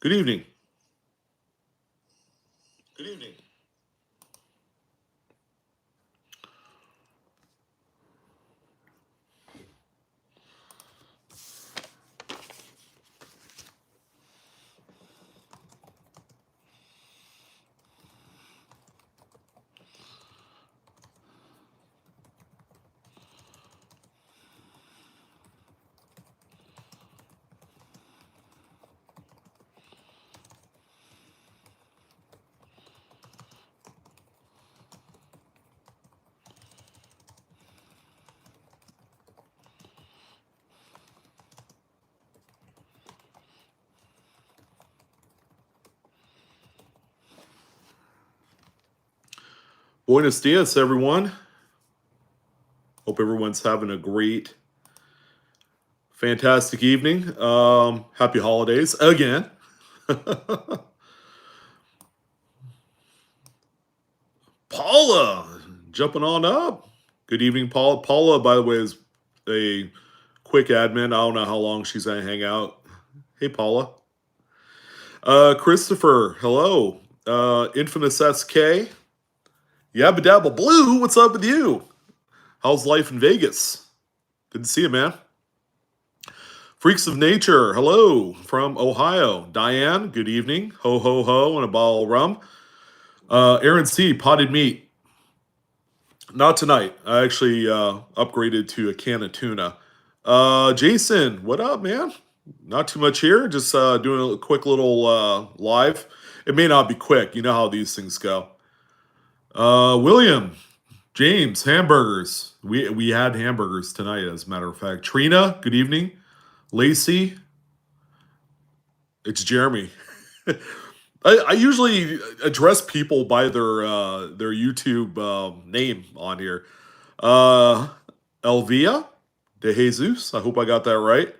Good evening. Good evening. Buenos dias, everyone. Hope everyone's having a great, fantastic evening. Happy holidays again. Paula, jumping on up. Good evening, Paula. Paula, by the way, is a quick admin. I don't know how long she's going to hang out. Hey, Paula. Christopher, hello. Infamous SK. Yabba Dabba Blue, what's up with you? How's life in Vegas? Good to see you, man. Freaks of Nature, hello from Ohio. Diane, good evening. Ho, ho, ho, and a bottle of rum. Aaron C., potted meat. Not tonight. I actually upgraded to a can of tuna. Jason, what up, man? Not too much here. Just doing a quick little live. It may not be quick. You know how these things go. William, James, hamburgers. We had hamburgers tonight, as a matter of fact. Trina, good evening. Lacey, it's Jeremy. I usually address people by their YouTube name on here. Elvia de Jesus. I hope I got that right.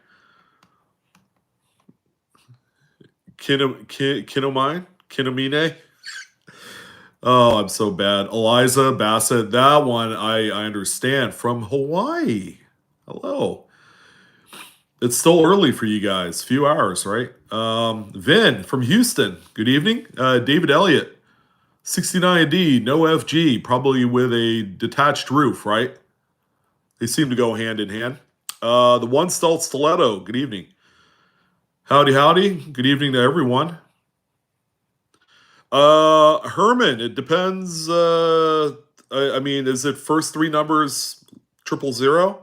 Kinomine. Oh, I'm so bad. Eliza Bassett, that one I understand, from Hawaii. Hello. It's still early for you guys. Few hours, right? Vin from Houston. Good evening. David Elliott. 69D, no FG, probably with a detached roof, right? They seem to go hand in hand. The One Stealth Stiletto. Good evening. Howdy, howdy. Good evening to everyone. Herman, it depends. I mean, is it first three numbers 000?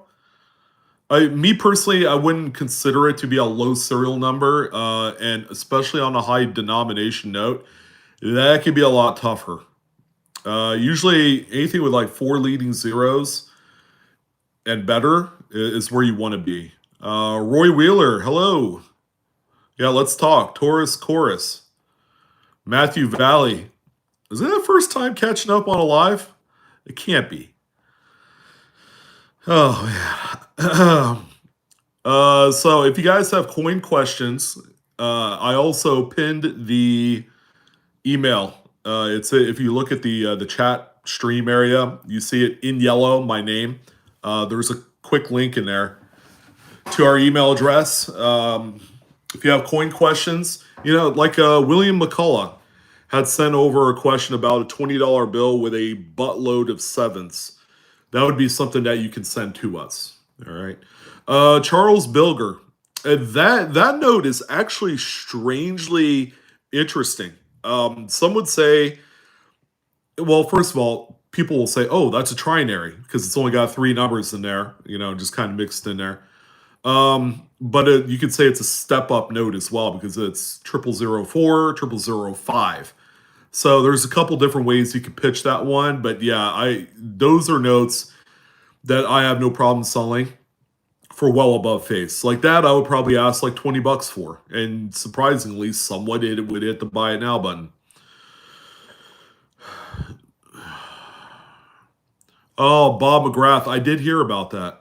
Me personally, I wouldn't consider it to be a low serial number, and especially on a high denomination note, that could be a lot tougher. Usually, anything with like 4 leading zeros and better is where you want to be. Roy Wheeler, hello. Yeah, let's talk. Taurus Chorus. Matthew Valley. Is it the first time catching up on a live? It can't be. Oh, man. So if you guys have coin questions, I also pinned the email. If you look at the chat stream area, you see it in yellow, my name. There's a quick link in there to our email address. If you have coin questions, like William McCullough had sent over a question about a $20 bill with a buttload of sevens. That would be something that you can send to us. All right. Charles Bilger. That note is actually strangely interesting. Some would say, well, first of all, people will say, oh, that's a trinary because it's only got 3 numbers in there, just kind of mixed in there. But you could say it's a step-up note as well because it's 0004, 0005. So there's a couple different ways you could pitch that one. But yeah, those are notes that I have no problem selling for well above face. Like that, I would probably ask like $20 for. And surprisingly, someone would hit the buy it now button. Oh, Bob McGrath. I did hear about that.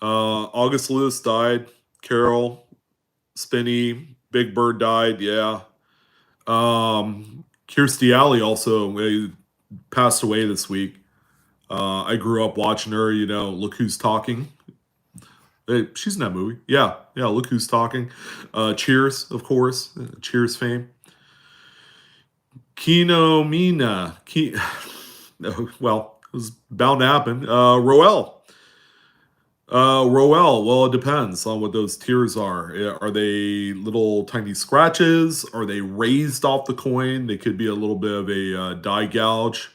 August Lewis died. Carol, Spinney, Big Bird died. Yeah. Kirstie Alley also passed away this week. I grew up watching her. Look Who's Talking. Hey, she's in that movie. Yeah, yeah. Look Who's Talking. Cheers, of course. Cheers fame. Kino Mina. Well, it was bound to happen. Roel. Roel, well, it depends on what those tears are. Are they little tiny scratches? Are they raised off the coin? They could be a little bit of a die gouge.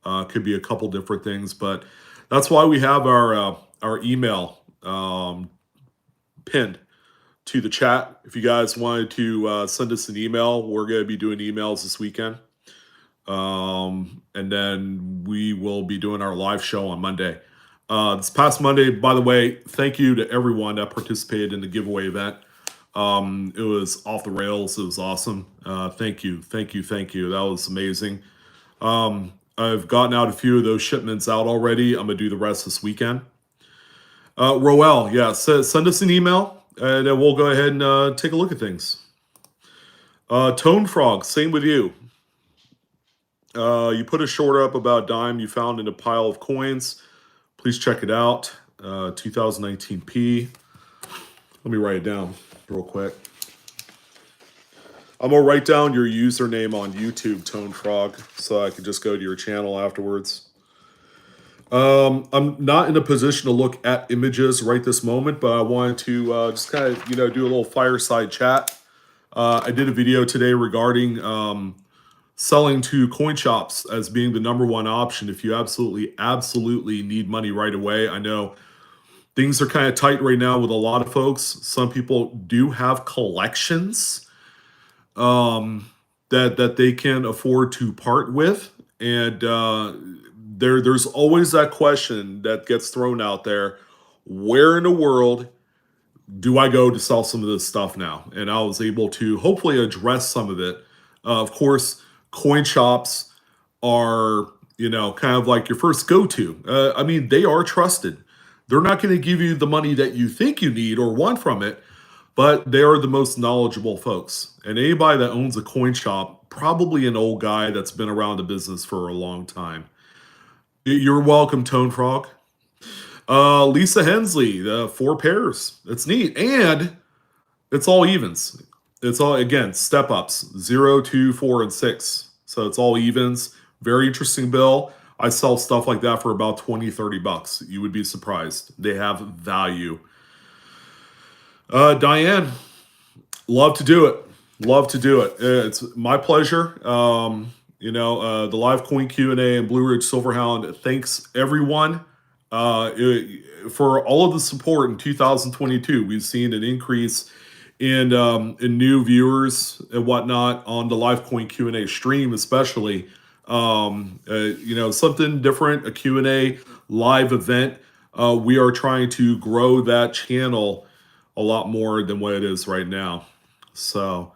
Could be a couple different things, but that's why we have our email pinned to the chat. If you guys wanted to send us an email, we're going to be doing emails this weekend. And then we will be doing our live show on Monday. This past Monday, by the way, thank you to everyone that participated in the giveaway event. It was off the rails. It was awesome. Thank you. That was amazing. I've gotten out a few of those shipments out already. I'm going to do the rest this weekend. Roel, yeah, send us an email, and then we'll go ahead and take a look at things. Tone Frog, same with you. You put a short up about dime you found in a pile of coins. Please check it out. 2019 P. Let me write it down real quick. I'm going to write down your username on YouTube, Tone Frog, so I can just go to your channel afterwards. I'm not in a position to look at images right this moment, but I wanted to just kind of, do a little fireside chat. I did a video today regarding selling to coin shops as being the number one option if you absolutely need money right away. I know things are kind of tight right now with a lot of folks. Some people do have collections that they can afford to part with, and there's always that question that gets thrown out there: where in the world do I go to sell some of this stuff now? And I was able to hopefully address some of it. Of course, coin shops are, kind of like your first go-to. I mean, they are trusted. They're not going to give you the money that you think you need or want from it, but they are the most knowledgeable folks. And anybody that owns a coin shop, probably an old guy that's been around the business for a long time. You're welcome, Tone Frog. Lisa Hensley, 4 pairs. It's neat. And it's all evens. It's all, again, step ups, 0, 2, 4, and 6. So it's all evens. Very interesting bill. I sell stuff like that for about 20, 30 bucks. You would be surprised. They have value. Diane, love to do it. It's my pleasure. The live coin Q&A and Blue Ridge Silverhound. Thanks everyone for all of the support in 2022. We've seen an increase in new viewers and whatnot on the live coin Q&A stream, especially. Something different, a Q&A live event. We are trying to grow that channel a lot more than what it is right now. So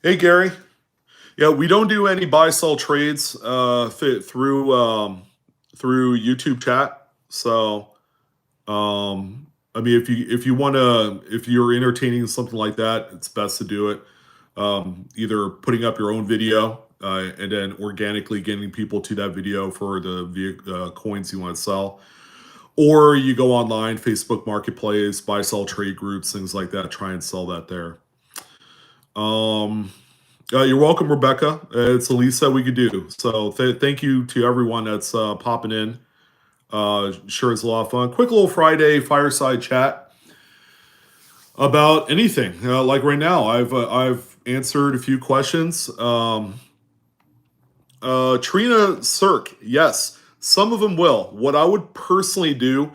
hey, Gary. Yeah, we don't do any buy-sell trades through YouTube chat. So, I mean, if you're entertaining something like that, it's best to do it. Either putting up your own video and then organically getting people to that video for the coins you want to sell. Or you go online, Facebook Marketplace, buy-sell trade groups, things like that. Try and sell that there. You're welcome, Rebecca. It's the least that we could do. So thank you to everyone that's popping in. Sure, it's a lot of fun. Quick little Friday fireside chat about anything. Like right now, I've answered a few questions. Trina Cirque, yes, some of them will. What I would personally do,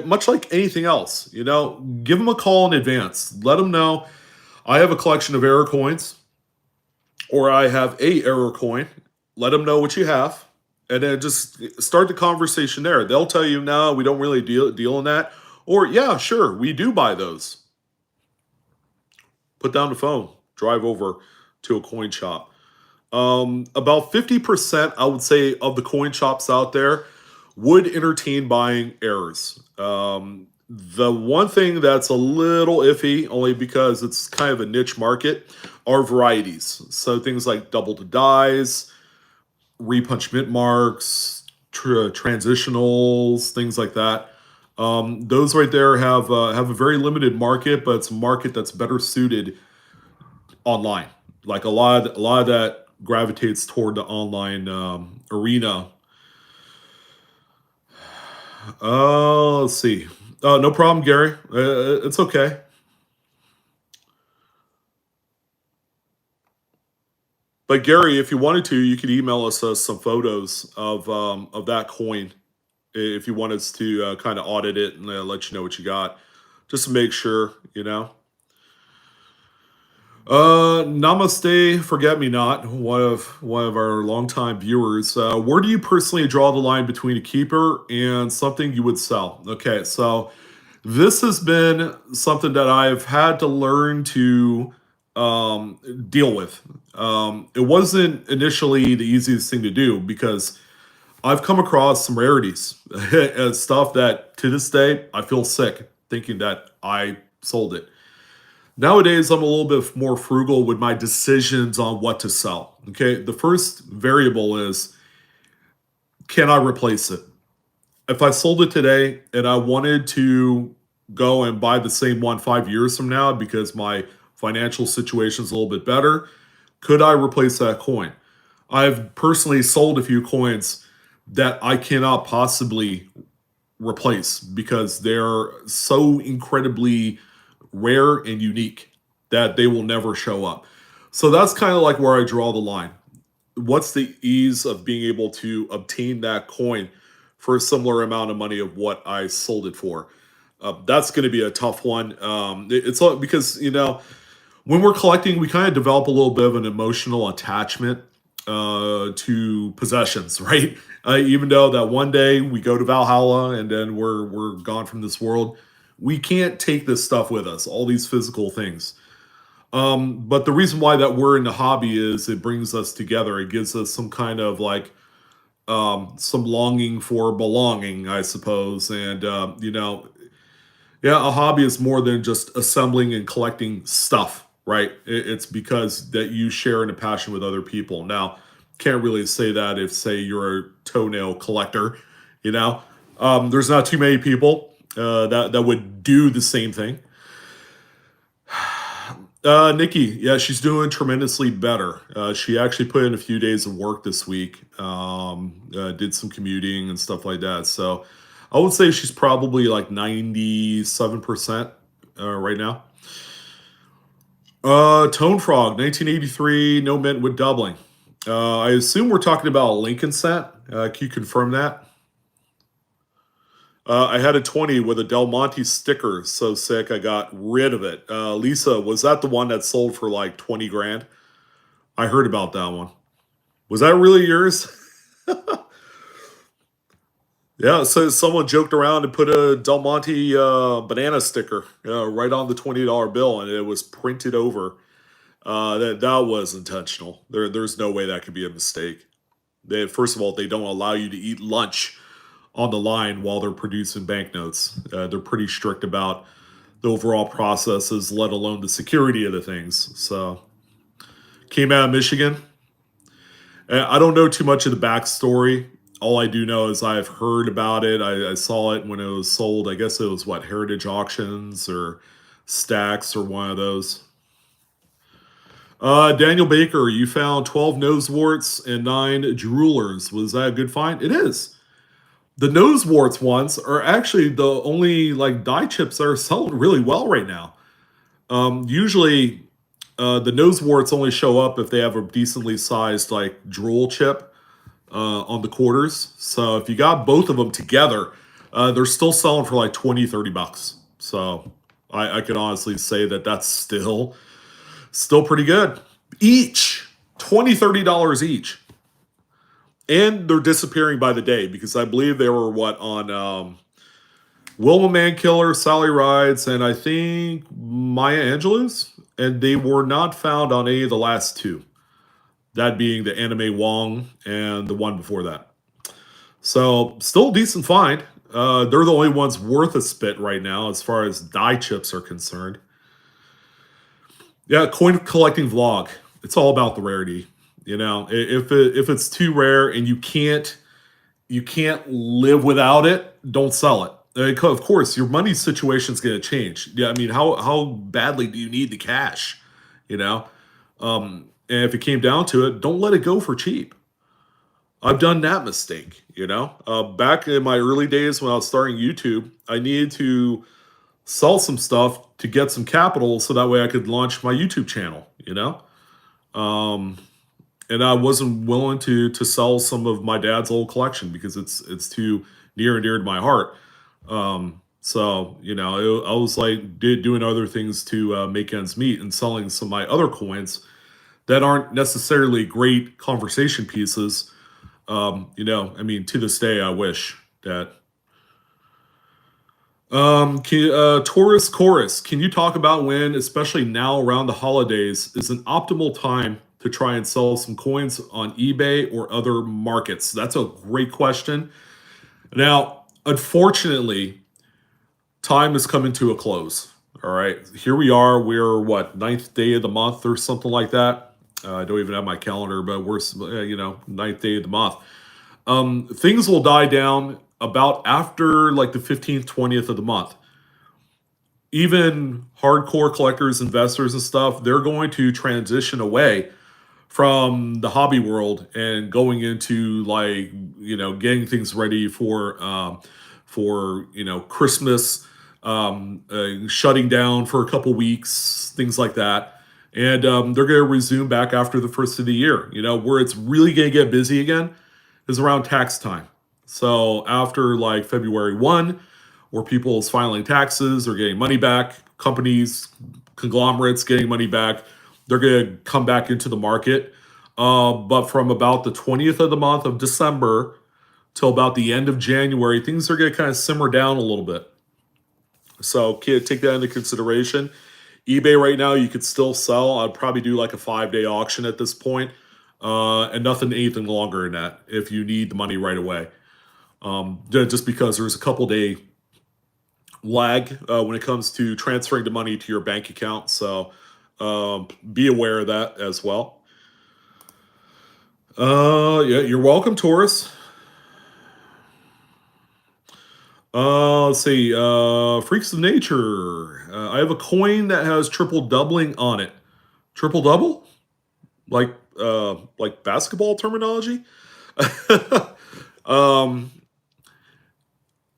much like anything else, give them a call in advance. Let them know I have a collection of error coins, or I have a error coin. Let them know what you have, and then just start the conversation there. They'll tell you, no, we don't really deal in that. Or, yeah, sure, we do buy those. Put down the phone. Drive over to a coin shop. About 50%, I would say, of the coin shops out there would entertain buying errors. The one thing that's a little iffy, only because it's kind of a niche market, are varieties. So things like double to dies, repunchment marks, transitionals, things like that. Those right there have a very limited market, but it's a market that's better suited online. Like a lot of that gravitates toward the online arena. Let's see. No problem, Gary. It's okay. But Gary, if you wanted to, you could email us some photos of that coin if you want us to kind of audit it and let you know what you got, just to make sure, you know. Namaste, forget me not. One of our longtime viewers. Where do you personally draw the line between a keeper and something you would sell? Okay, so this has been something that I've had to learn to deal with. It wasn't initially the easiest thing to do because I've come across some rarities and stuff that to this day I feel sick thinking that I sold it. Nowadays, I'm a little bit more frugal with my decisions on what to sell. Okay, the first variable is, can I replace it? If I sold it today and I wanted to go and buy the same one 5 years from now because my financial situation is a little bit better, could I replace that coin? I've personally sold a few coins that I cannot possibly replace because they're so incredibly rare and unique that they will never show up. So that's kind of like where I draw the line. What's the ease of being able to obtain that coin for a similar amount of money of what I sold it for? That's going to be a tough one. It's all because, you know, when we're collecting, we kind of develop a little bit of an emotional attachment to possessions, right? Even though that one day we go to Valhalla and then we're gone from this world, we can't take this stuff with us, all these physical things. But the reason why that we're in the hobby is it brings us together. It gives us some kind of like some longing for belonging, I suppose. And you know, yeah, a hobby is more than just assembling and collecting stuff, right? It's because that you share in a passion with other people. Now, can't really say that if, say, you're a toenail collector, you know. There's not too many people that would do the same thing. Nikki, yeah, she's doing tremendously better. She actually put in a few days of work this week, did some commuting and stuff like that. So I would say she's probably like 97% right now. Tone Frog, 1983, no mint with doubling. I assume we're talking about a Lincoln set. Can you confirm that? I had a 20 with a Del Monte sticker. So sick, I got rid of it. Lisa, was that the one that sold for like 20 grand? I heard about that one. Was that really yours? Yeah, so someone joked around and put a Del Monte banana sticker right on the $20 bill, and it was printed over. That was intentional. There's no way that could be a mistake. First of all, they don't allow you to eat lunch on the line while they're producing banknotes. They're pretty strict about the overall processes, let alone the security of the things. So, came out of Michigan. I don't know too much of the backstory. All I do know is I've heard about it. I saw it when it was sold. I guess it was what, Heritage Auctions or Stacks or one of those. Daniel Baker, you found 12 nose warts and 9 droolers. Was that a good find? It is. The nose warts ones are actually the only like die chips that are selling really well right now. Usually, the nose warts only show up if they have a decently sized like drool chip on the quarters. So if you got both of them together, they're still selling for like 20, $30. So I can honestly say that that's still pretty good. Each $20, $30 each. And they're disappearing by the day because I believe they were what on Wilma Mankiller, Sally Rides, and I think Maya Angelou's, and they were not found on any of the last two. That being the Anime Wong and the one before that. So still a decent find. They're the only ones worth a spit right now as far as die chips are concerned. Yeah, coin collecting vlog. It's all about the rarity. You know, if it's too rare and you can't live without it, don't sell it. Of course, your money situation's going to change. Yeah, I mean, how badly do you need the cash? You know, and if it came down to it, don't let it go for cheap. I've done that mistake. Back in my early days when I was starting YouTube, I needed to sell some stuff to get some capital so that way I could launch my YouTube channel. Um, and I wasn't willing to sell some of my dad's old collection because it's too near and dear to my heart. So I was like doing other things to make ends meet and selling some of my other coins that aren't necessarily great conversation pieces. I mean, to this day, I wish that. Taurus Chorus, can you talk about when, especially now around the holidays, is an optimal time to try and sell some coins on eBay or other markets? That's a great question. Now, unfortunately, time is coming to a close. All right, here we are. We're what, ninth day of the month or something like that. I don't even have my calendar, but we're ninth day of the month. Things will die down about after like the 15th, 20th of the month. Even hardcore collectors, investors, and stuff, they're going to transition away from the hobby world and going into like getting things ready for Christmas, shutting down for a couple weeks, things like that. And they're going to resume back after the first of the year. Where it's really going to get busy again is around tax time. So after like February 1, where people is filing taxes, they're getting money back, companies, conglomerates getting money back, they're going to come back into the market. But from about the 20th of the month of December till about the end of January, things are going to kind of simmer down a little bit. So take that into consideration. eBay right now, you could still sell. I'd probably do like a 5-day auction at this point. And anything longer than that if you need the money right away. Just because there's a couple day lag when it comes to transferring the money to your bank account. So be aware of that as well. Yeah, you're welcome, Taurus. Let's see. Freaks of Nature. I have a coin that has triple doubling on it. Triple double? Like basketball terminology?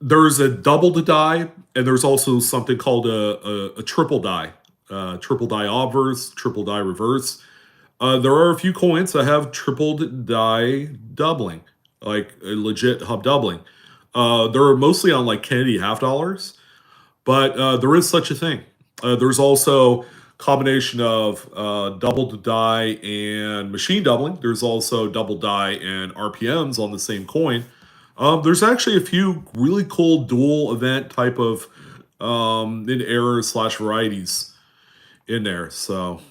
There's a double to die, and there's also something called a triple die. Triple die obverse, triple die reverse. There are a few coins that have triple die doubling, like a legit hub doubling. They're mostly on like Kennedy half dollars, but there is such a thing. There's also combination of double to die and machine doubling. There's also double die and RPMs on the same coin. There's actually a few really cool dual event type of in errors / varieties in there. So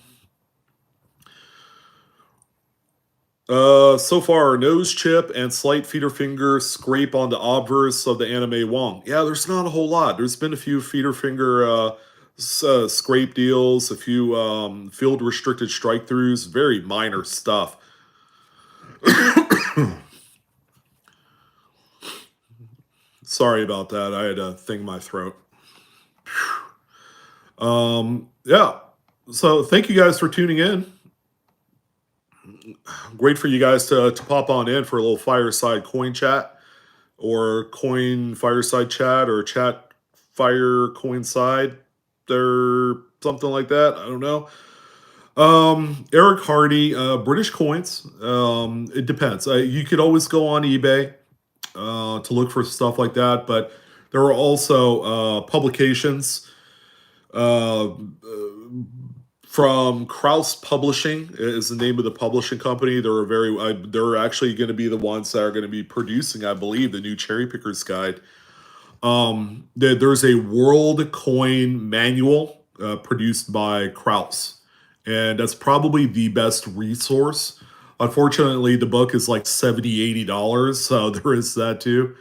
so far, nose chip and slight feeder finger scrape on the obverse of the anime Wong. Yeah, there's not a whole lot. There's been a few feeder finger scrape deals, a few field restricted strike throughs, very minor stuff. Sorry about that. I had a thing in my throat. Yeah. So thank you guys for tuning in. Great for you guys to pop on in for a little fireside coin chat or coin fireside chat or chat fire coincide or something like that. I don't know. Eric Hardy, British coins. It depends. You could always go on eBay to look for stuff like that, but there are also publications from Kraus Publishing is the name of the publishing company. They're actually going to be the ones that are going to be producing, I believe, the new Cherrypicker's Guide. There's a World Coin Manual produced by Kraus, and that's probably the best resource Unfortunately, the book is like $70, $80, so there is that too.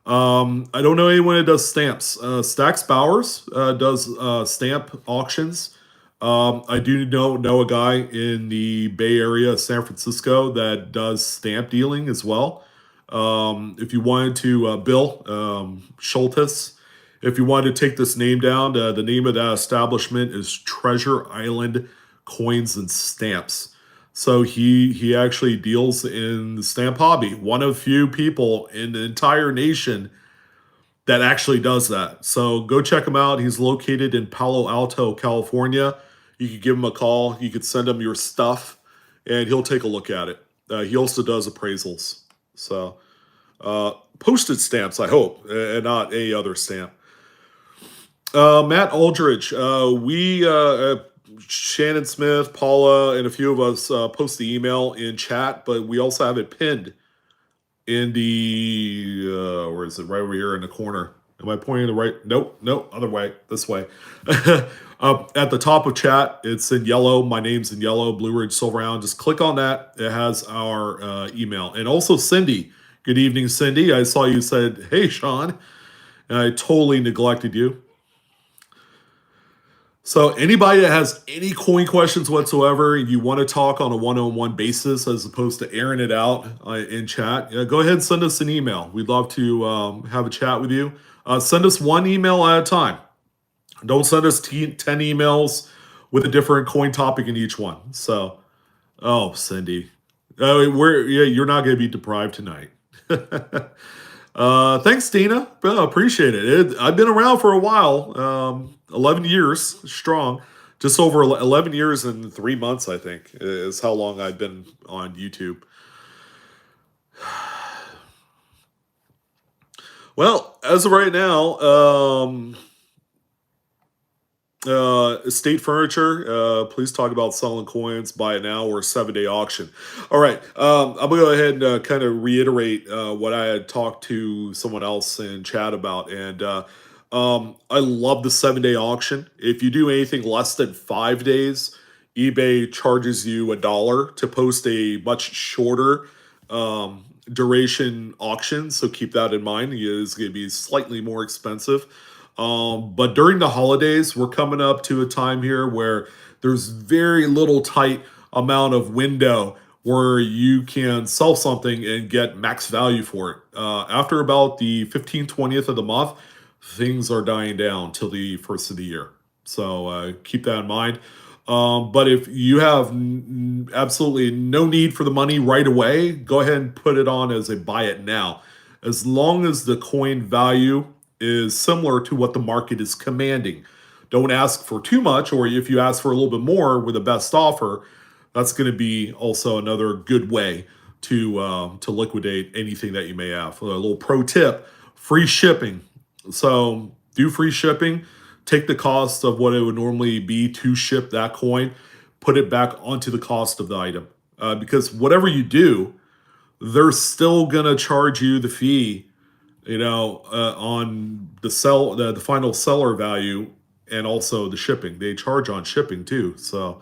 I don't know anyone that does stamps. Stax Bowers does stamp auctions. I do know a guy in the Bay Area, San Francisco, that does stamp dealing as well. If you wanted to, Bill Schultes, if you wanted to take this name down, the name of that establishment is Treasure Island Coins and Stamps. So he actually deals in the stamp hobby. One of few people in the entire nation that actually does that. So go check him out. He's located in Palo Alto, California. You could give him a call. You could send him your stuff, and he'll take a look at it. He also does appraisals. So postage stamps, I hope, and not any other stamp. Matt Aldridge, Shannon Smith, Paula, and a few of us post the email in chat, but we also have it pinned in the, where is it? Right over here in the corner. Am I pointing the right? Nope, other way, this way. At the top of chat, it's in yellow. My name's in yellow, Blue Ridge Silverhound. Just click on that. It has our email. And also Cindy. Good evening, Cindy. I saw you said, hey, Sean. And I totally neglected you. So anybody that has any coin questions whatsoever, you want to talk on a one-on-one basis as opposed to airing it out in chat, go ahead and send us an email. We'd love to have a chat with you. Send us one email at a time. Don't send us 10 emails with a different coin topic in each one. So, oh, Cindy, you're not going to be deprived tonight. Thanks, Dina. Appreciate it. I've been around for a while. 11 years strong. Just over 11 years and 3 months, I think, is how long I've been on YouTube. Well, as of right now, Estate Furniture, please talk about selling coins, buy it now, or 7-day auction. All right, I'm gonna go ahead and kind of reiterate what I had talked to someone else in chat about, and I love the 7-day auction. If you do anything less than 5 days, eBay charges you $1 to post a much shorter duration auction. So keep that in mind. It is going to be slightly more expensive. But during the holidays, we're coming up to a time here where there's very little tight amount of window where you can sell something and get max value for it. After about the 15th, 20th of the month, things are dying down till the first of the year. So keep that in mind. But if you have absolutely no need for the money right away, go ahead and put it on as a buy it now. As long as the coin value is similar to what the market is commanding. Don't ask for too much, or if you ask for a little bit more with a best offer, that's going to be also another good way to liquidate anything that you may have. A little pro tip, free shipping. So do free shipping. Take the cost of what it would normally be to ship that coin, put it back onto the cost of the item. Because whatever you do, they're still going to charge you the fee, on the final seller value, and also the shipping. They charge on shipping too. So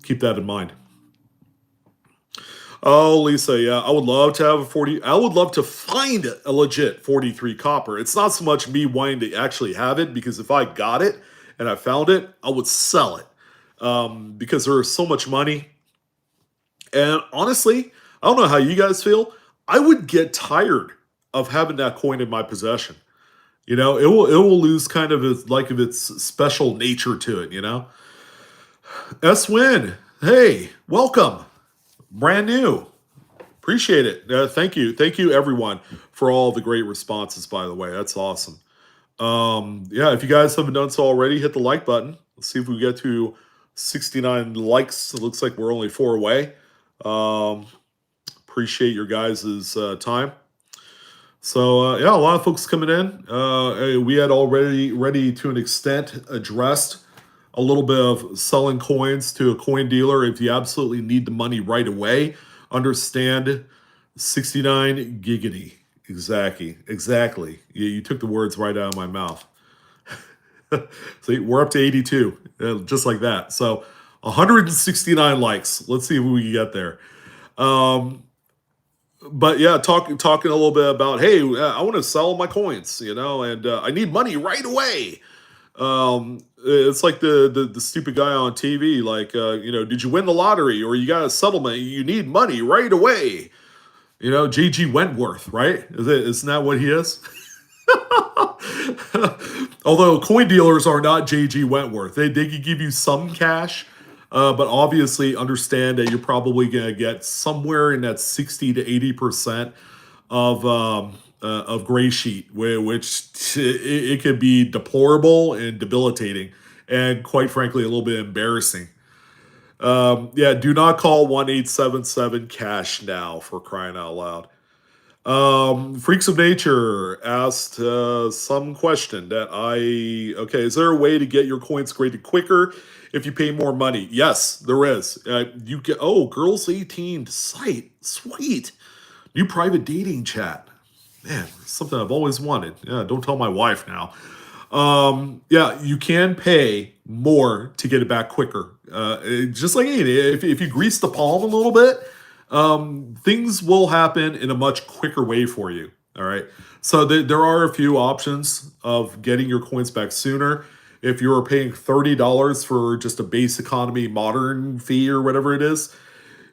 keep that in mind. Oh, Lisa, yeah, I would love to have a 40. I would love to find a legit 43 copper. It's not so much me wanting to actually have it, because if I got it and I found it, I would sell it because there is so much money. And honestly, I don't know how you guys feel. I would get tired of having that coin in my possession. It will lose kind of its special nature to it. S-Win, hey, welcome. Brand new. Appreciate it. Thank you everyone for all the great responses, by the way. That's awesome. If you guys haven't done so already, hit the like button. Let's see if we get to 69 likes. It looks like we're only 4 away. Appreciate your guys' time. So a lot of folks coming in. We had already to an extent addressed a little bit of selling coins to a coin dealer if you absolutely need the money right away. Understand 69 giggity. Exactly. You took the words right out of my mouth. See, we're up to 82, just like that. So 169 likes. Let's see if we can get there. Um, but yeah, talking a little bit about, hey, I want to sell my coins, and I need money right away. It's like the stupid guy on TV, like, did you win the lottery or you got a settlement? You need money right away. J.G. Wentworth, right? Isn't that what he is? Although coin dealers are not J.G. Wentworth, they can give you some cash, but obviously understand that you're probably going to get somewhere in that 60 to 80% of gray sheet, which it could be deplorable and debilitating, and quite frankly a little bit embarrassing. Yeah, do not call 1-877 cash now, for crying out loud. Freaks of Nature asked some question that okay, is there a way to get your coins graded quicker if you pay more money? Yes, there is. You get, Girls 18 site. Sweet. New private dating chat. Man, something I've always wanted. Yeah, don't tell my wife now. Yeah, you can pay more to get it back quicker. Just like if you grease the palm a little bit, things will happen in a much quicker way for you. All right. So there are a few options of getting your coins back sooner. If you're paying $30 for just a base economy modern fee or whatever it is,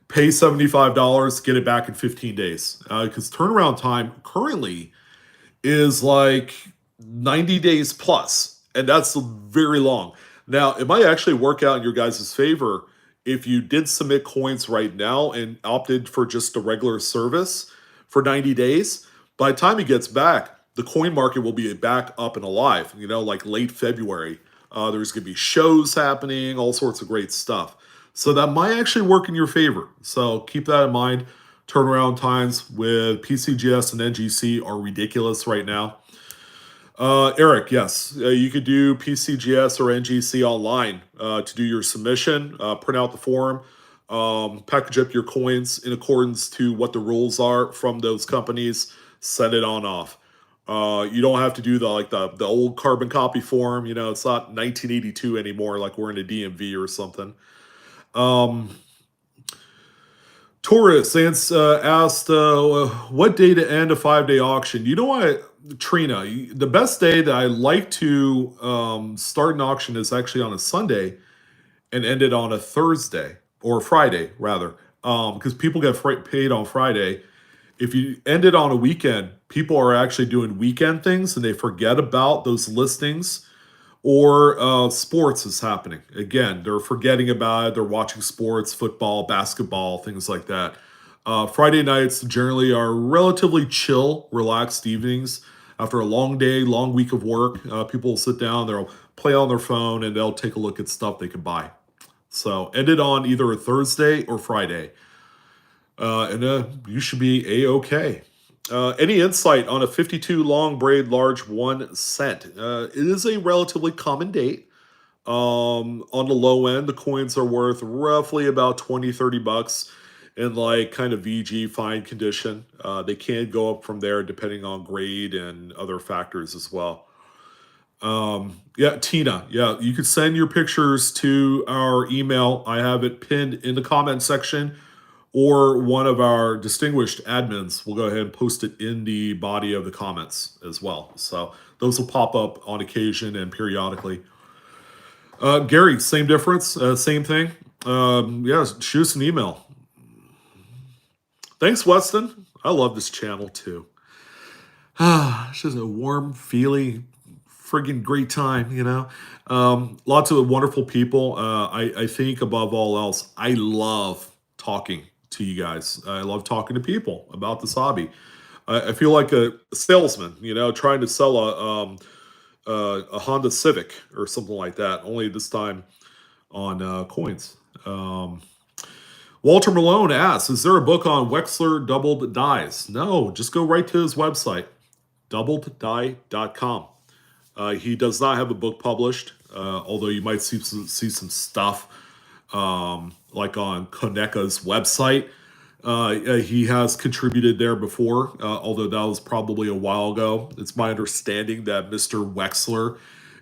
pay $75, get it back in 15 days. Because turnaround time currently is like 90 days plus, and that's very long. Now, it might actually work out in your guys' favor if you did submit coins right now and opted for just a regular service for 90 days. By the time it gets back, the coin market will be back up and alive, like late February. There's going to be shows happening, all sorts of great stuff. So that might actually work in your favor. So keep that in mind. Turnaround times with PCGS and NGC are ridiculous right now. Eric, yes, you could do PCGS or NGC online to do your submission, print out the form, package up your coins in accordance to what the rules are from those companies, send it on off. You don't have to do the old carbon copy form. It's not 1982 anymore, like we're in a DMV or something. Taurus asked, what day to end a 5-day auction? You know what, Trina, the best day that I like to start an auction is actually on a Sunday and end it on a Thursday or Friday, rather, because people get paid on Friday. If you end it on a weekend, people are actually doing weekend things and they forget about those listings. Or sports is happening. Again, they're forgetting about it. They're watching sports, football, basketball, things like that. Friday nights generally are relatively chill, relaxed evenings. After a long day, long week of work, people will sit down, they'll play on their phone, and they'll take a look at stuff they can buy. So end it on either a Thursday or Friday. And you should be A-okay. Any insight on a 52 long braid large 1 cent? It is a relatively common date. On the low end, the coins are worth roughly about 20-30 bucks in like kind of VG fine condition. They can go up from there depending on grade and other factors as well. Yeah, Tina, yeah, you could send your pictures to our email. I have it pinned in the comment section, or one of our distinguished admins will go ahead and post it in the body of the comments as well. So those will pop up on occasion and periodically. Gary, same difference, same thing. Yeah, shoot us an email. Thanks, Weston. I love this channel too. It's just a warm, feely, friggin' great time, Lots of wonderful people. I think above all else, I love talking to you guys. I love talking to people about this hobby. I feel like a salesman, trying to sell a Honda Civic or something like that, only this time on coins. Walter Malone asks, is there a book on Wexler doubled dies? No, just go right to his website, doubleddie.com. He does not have a book published, although you might see some stuff like on Koneka's website. He has contributed there before, although that was probably a while ago. It's my understanding that Mr. Wexler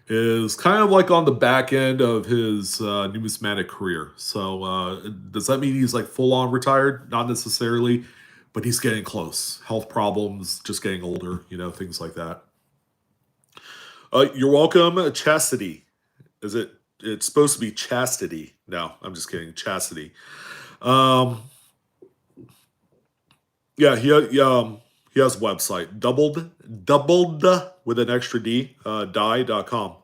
is kind of like on the back end of his numismatic career. So does that mean he's like full on retired? Not necessarily, but he's getting close. Health problems, just getting older, things like that. You're welcome, Chastity. Is it? It's supposed to be Chastity. No, I'm just kidding. Chastity. Um, yeah, he has a website. Doubled with an extra D, die.com.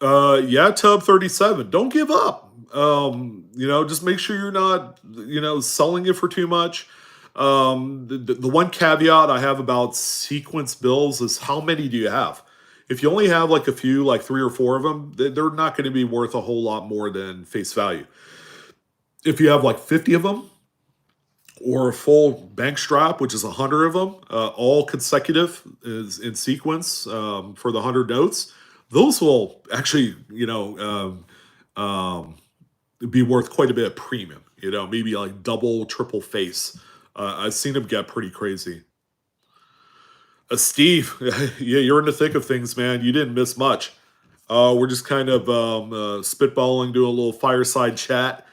Yeah, Tub 37. Don't give up. Just make sure you're not, selling it for too much. The one caveat I have about sequence bills is how many do you have? If you only have like a few, like 3 or 4 of them, they're not going to be worth a whole lot more than face value. If you have like 50 of them or a full bank strap, which is 100 of them, all consecutive is in sequence for the 100 notes, those will actually, be worth quite a bit of premium. Maybe like double, triple face. I've seen them get pretty crazy. Steve, yeah, you're in the thick of things, man. You didn't miss much. We're just kind of spitballing, doing a little fireside chat.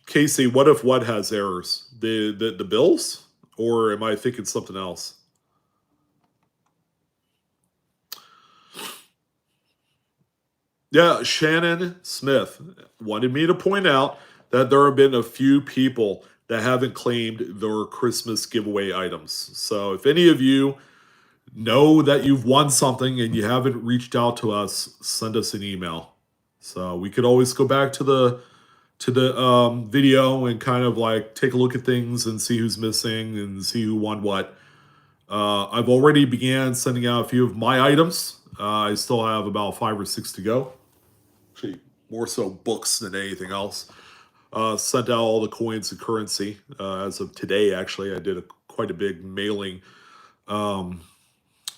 Casey, what if what has errors? The bills, or am I thinking something else? Yeah, Shannon Smith wanted me to point out that there have been a few people that haven't claimed their Christmas giveaway items. So if any of you know that you've won something and you haven't reached out to us, send us an email. So we could always go back to the video and kind of like take a look at things and see who's missing and see who won what. I've already began sending out a few of my items. I still have about 5 or 6 to go. Actually, more so books than anything else. Sent out all the coins and currency as of today. Actually, I did quite a big mailing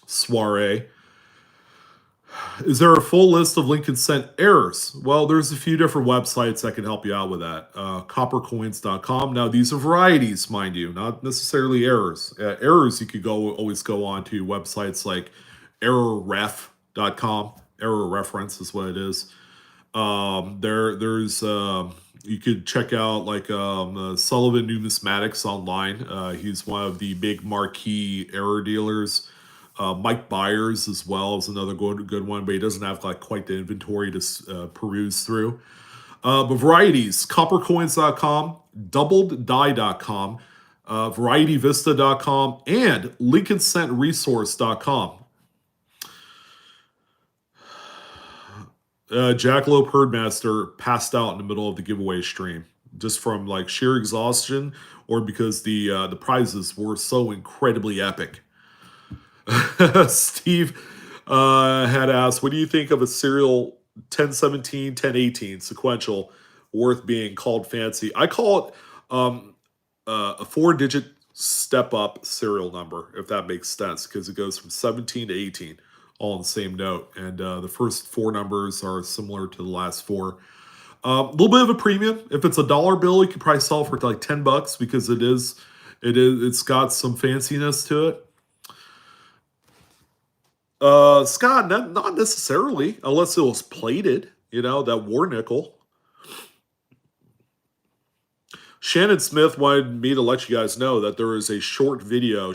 soiree. Is there a full list of Lincoln Cent errors? Well, there's a few different websites that can help you out with that. Coppercoins.com. Now, these are varieties, mind you, not necessarily errors. Errors, you could always go on to websites like errorref.com. Error reference is what it is. There's you could check out like Sullivan Numismatics online. He's one of the big marquee error dealers. Mike Byers as well is another good one, but he doesn't have like quite the inventory to peruse through. But varieties, coppercoins.com, doubleddie.com, varietyvista.com, and lincolncentresource.com. Jackalope Herdmaster passed out in the middle of the giveaway stream, just from like sheer exhaustion or because the prizes were so incredibly epic. Steve had asked, what do you think of a serial 1017, 1018 sequential worth being called fancy? I call it a 4-digit step up serial number, if that makes sense, because it goes from 17 to 18 all on the same note. And the first 4 numbers are similar to the last 4. A little bit of a premium. If it's a dollar bill, you could probably sell for like $10 because it's got some fanciness to it. Scott, not necessarily, unless it was plated, that war nickel. Shannon Smith wanted me to let you guys know that there is a shorts video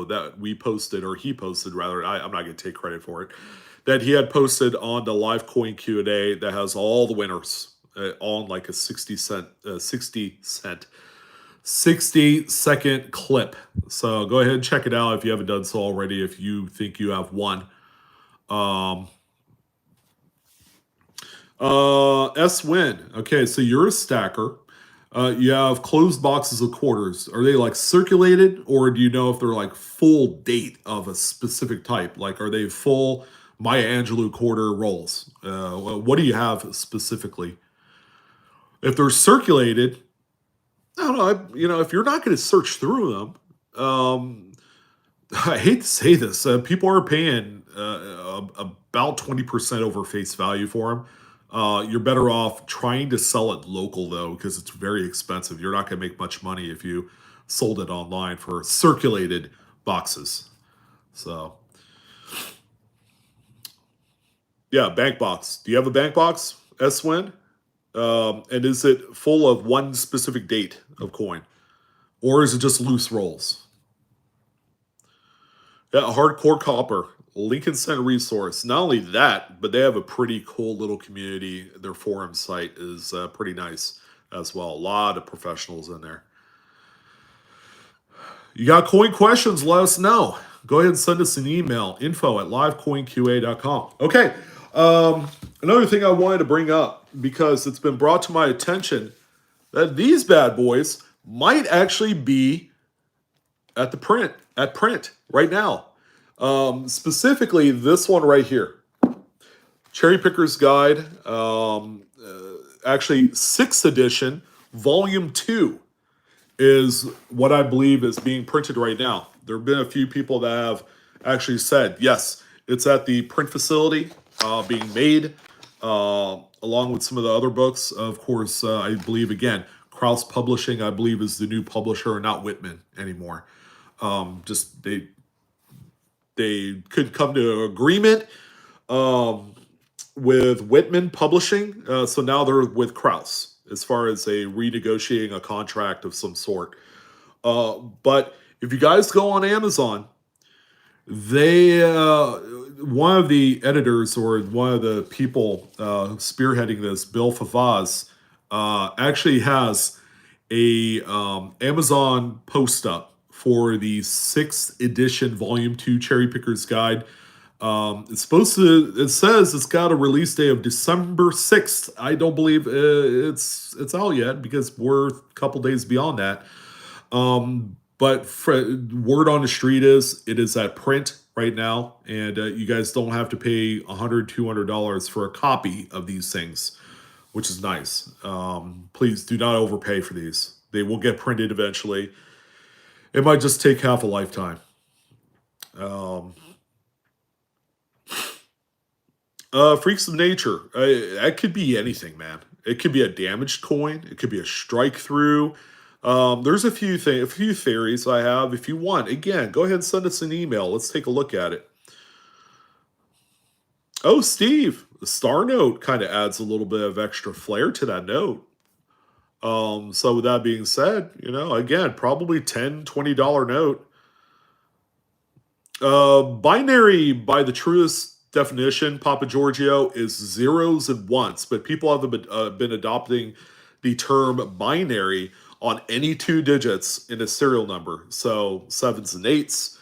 that we posted, or he posted rather. I'm not going to take credit for it. That he had posted on the live coin Q&A that has all the winners on like a 60-second clip. So go ahead and check it out if you haven't done so already, if you think you have won. S-Win. Okay, so you're a stacker. You have closed boxes of quarters. Are they like circulated, or do you know if they're like full date of a specific type? Like, are they full Maya Angelou quarter rolls? What do you have specifically? If they're circulated, I don't know. If you're not going to search through them, I hate to say this, people are paying about 20% over face value for them. You're better off trying to sell it local, though, because it's very expensive. You're not going to make much money if you sold it online for circulated boxes. So, yeah, bank box. Do you have a bank box, S-Win? And is it full of one specific date of coin? Or is it just loose rolls? Yeah, Hardcore Copper, Lincoln Center Resource. Not only that, but they have a pretty cool little community. Their forum site is pretty nice as well. A lot of professionals in there. You got coin questions? Let us know. Go ahead and send us an email, info@livecoinqa.com. Okay, another thing I wanted to bring up, because it's been brought to my attention that these bad boys might actually be at print right now. Specifically, this one right here, Cherrypicker's Guide, actually 6th edition, volume 2, is what I believe is being printed right now. There have been a few people that have actually said, yes, it's at the print facility being made, along with some of the other books. Of course, I believe, again, Krause Publishing, I believe, is the new publisher, not Whitman anymore. Just they could come to an agreement with Whitman Publishing, so now they're with Krause as far as renegotiating a contract of some sort. But if you guys go on Amazon, they one of the editors, or one of the people spearheading this, Bill Favaz, actually has a Amazon post up for the 6th edition volume 2 Cherrypicker's Guide. It says it's got a release day of December 6th. I don't believe it's out yet, because we're a couple days beyond that. But word on the street is it is at print right now, and you guys don't have to pay $100, $200 for a copy of these things, which is nice. Please do not overpay for these. They will get printed eventually. It might just take half a lifetime. Freaks of Nature. That could be anything, man. It could be a damaged coin. It could be a strike through. There's a few theories I have. If you want, again, go ahead and send us an email. Let's take a look at it. Oh, Steve, the star note kind of adds a little bit of extra flair to that note. So with that being said, again, probably $10, $20 note. Binary, by the truest definition, Papa Giorgio, is zeros and ones, but people have been adopting the term binary on any 2 digits in a serial number. So 7s and 8s,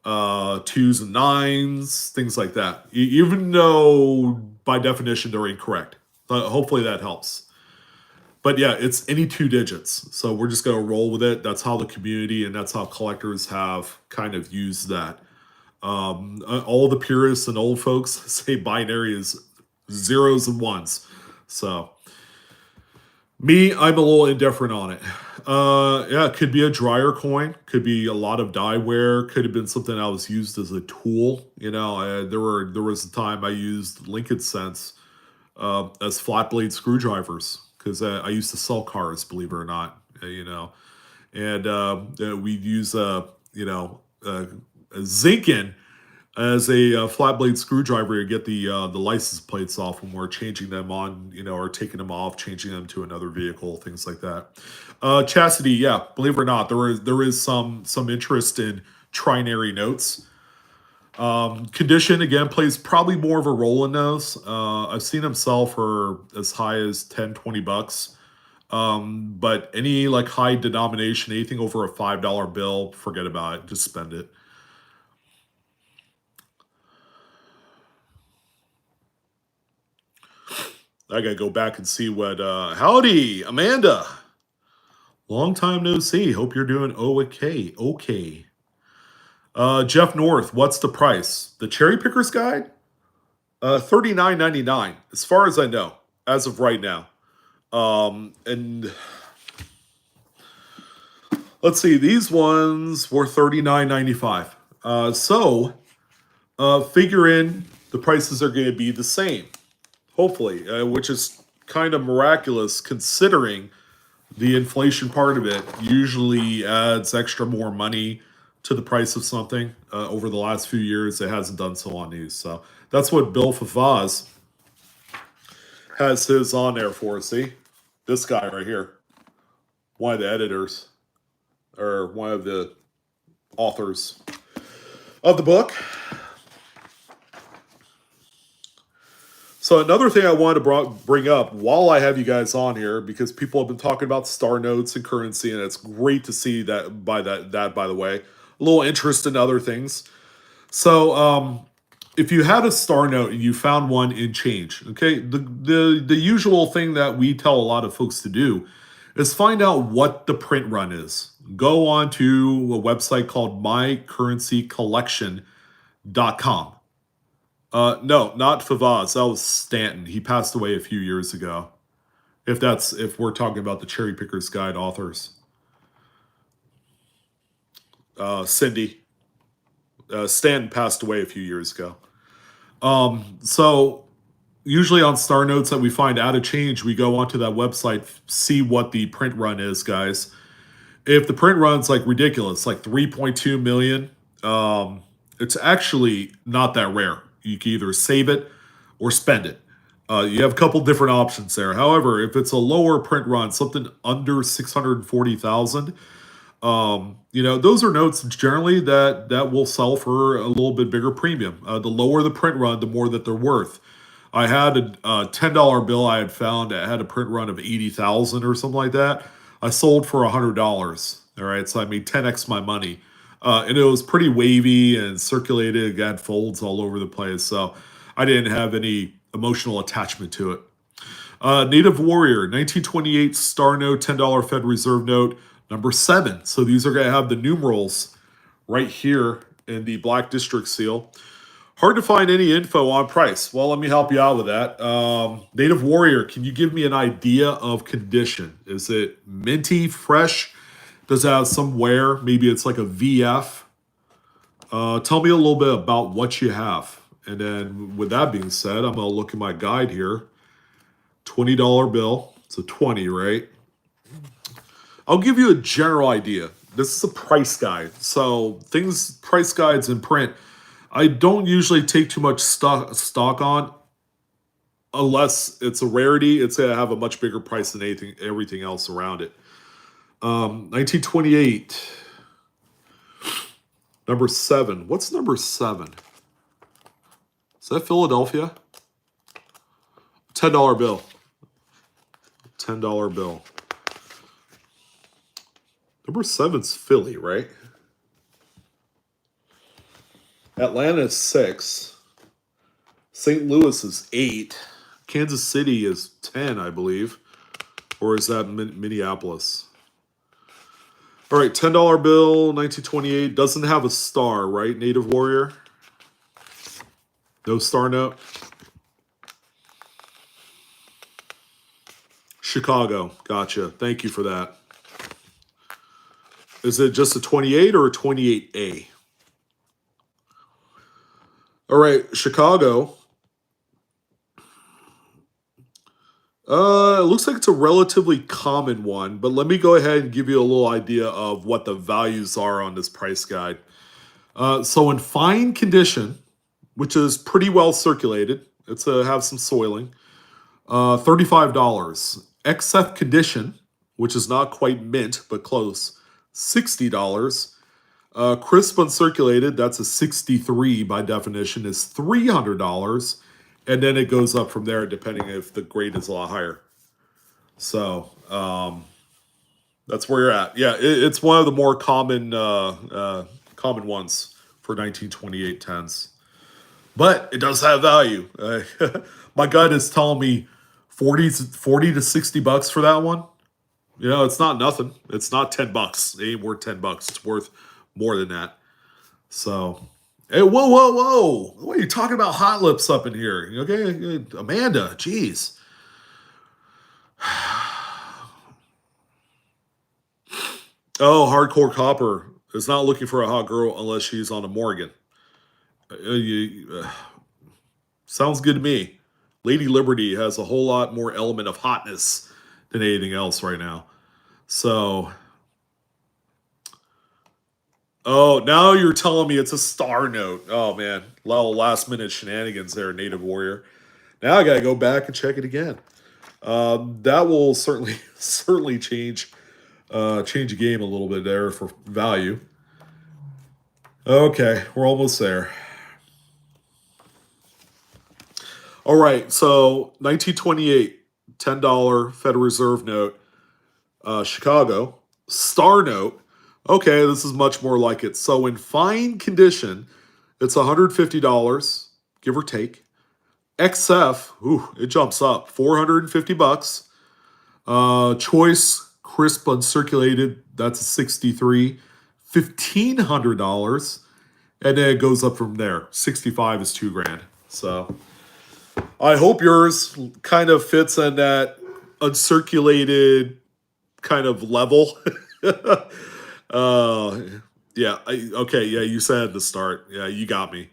2s and 9s, things like that. Even though by definition they're incorrect. Hopefully that helps. But yeah, it's any 2 digits. So we're just going to roll with it. That's how the community and that's how collectors have kind of used that. All the purists and old folks say binary is zeros and ones. So me, I'm a little indifferent on it. Yeah, it could be a dryer coin. Could be a lot of dye wear. Could have been something that was used as a tool. There was a time I used Lincoln cents as flat blade screwdrivers, because I used to sell cars, believe it or not, and we'd use a Zinkin as a flat blade screwdriver to get the license plates off when we're changing them on, or taking them off, changing them to another vehicle, things like that. Chastity, yeah, believe it or not, there is some interest in trinary notes. Condition, again, plays probably more of a role in those. I've seen them sell for as high as $10, $20. But any high denomination, anything over a $5 bill, forget about it. Just spend it. I gotta go back and see what. Howdy, Amanda. Long time no see. Hope you're doing okay. Okay. Jeff North, what's the price? The Cherrypicker's Guide? $39.99, as far as I know, as of right now. And let's see, these ones were $39.95. So figure in the prices are going to be the same, hopefully, which is kind of miraculous considering the inflation part of it usually adds extra more money to the price of something over the last few years. It hasn't done so on these. So that's what Bill Favaz has his on there for. See? This guy right here. One of the editors. Or one of the authors of the book. So another thing I wanted to bring up while I have you guys on here, because people have been talking about star notes and currency, and it's great to see that by the way, a little interest in other things. So if you had a star note and you found one in change, okay, the usual thing that we tell a lot of folks to do is find out what the print run is. Go on to a website called mycurrencycollection.com. No, not Favaz. That was Stanton. He passed away a few years ago. If we're talking about the Cherrypicker's Guide authors. Cindy. Stanton passed away a few years ago. So usually on star notes that we find out of change, we go onto that website, see what the print run is, guys. If the print run's like ridiculous, like 3.2 million, it's actually not that rare. You can either save it or spend it. You have a couple different options there. However, if it's a lower print run, something under 640,000, those are notes generally that will sell for a little bit bigger premium. The lower the print run, the more that they're worth. I had a $10 bill I had found that had a print run of 80,000 or something like that. I sold for $100. All right, so I made 10x my money. And it was pretty wavy and circulated. It had folds all over the place. So I didn't have any emotional attachment to it. Native Warrior, 1928 Star Note, $10 Fed Reserve Note, number 7. So these are going to have the numerals right here in the Black District seal. Hard to find any info on price. Well, let me help you out with that. Native Warrior, can you give me an idea of condition? Is it minty, fresh? Does it have some wear? Maybe it's like a VF. Tell me a little bit about what you have. And then with that being said, I'm going to look at my guide here. $20 bill. It's a 20, right? I'll give you a general idea. This is a price guide. So price guides in print, I don't usually take too much stock on unless it's a rarity. It's going to have a much bigger price than everything else around it. 1928, number 7. What's number 7? Is that Philadelphia? $10 bill. $10 bill. Number 7's Philly, right? Atlanta is 6. St. Louis is 8. Kansas City is 10, I believe. Or is that Minneapolis? All right, $10 bill, 1928. Doesn't have a star, right? Native Warrior. No star note. Chicago. Gotcha. Thank you for that. Is it just a 28 or a 28A? All right, Chicago. It looks like it's a relatively common one, but let me go ahead and give you a little idea of what the values are on this price guide. So in fine condition, which is pretty well circulated, it's have some soiling, $35. XF condition, which is not quite mint, but close, $60. Crisp uncirculated, that's a 63 by definition, is $300. And then it goes up from there depending if the grade is a lot higher. So that's where you're at. Yeah, it's one of the more common common ones for 1928 10s. But it does have value. My gut is telling me 40 to 60 bucks for that one. It's not nothing. It's not 10 bucks. It ain't worth 10 bucks. It's worth more than that. So, hey, whoa. What are you talking about hot lips up in here? Okay, Amanda, jeez. Oh, Hardcore Copper is not looking for a hot girl unless she's on a Morgan. Sounds good to me. Lady Liberty has a whole lot more element of hotness than anything else right now. So, Oh, now you're telling me it's a star note. Oh man, little last minute shenanigans there, Native Warrior. Now I gotta go back and check it again. That will certainly certainly change the game a little bit there for value. Okay, we're almost there. All right, so 1928, $10 Federal Reserve note, Chicago, star note. Okay, this is much more like it. So in fine condition, it's $150, give or take. XF, ooh, it jumps up, 450 bucks. Choice, crisp uncirculated, that's a 63, $1,500, and then it goes up from there. 65 is 2 grand. So I hope yours kind of fits in that uncirculated kind of level. uh, yeah. Okay. Yeah. You said at the start. Yeah. You got me.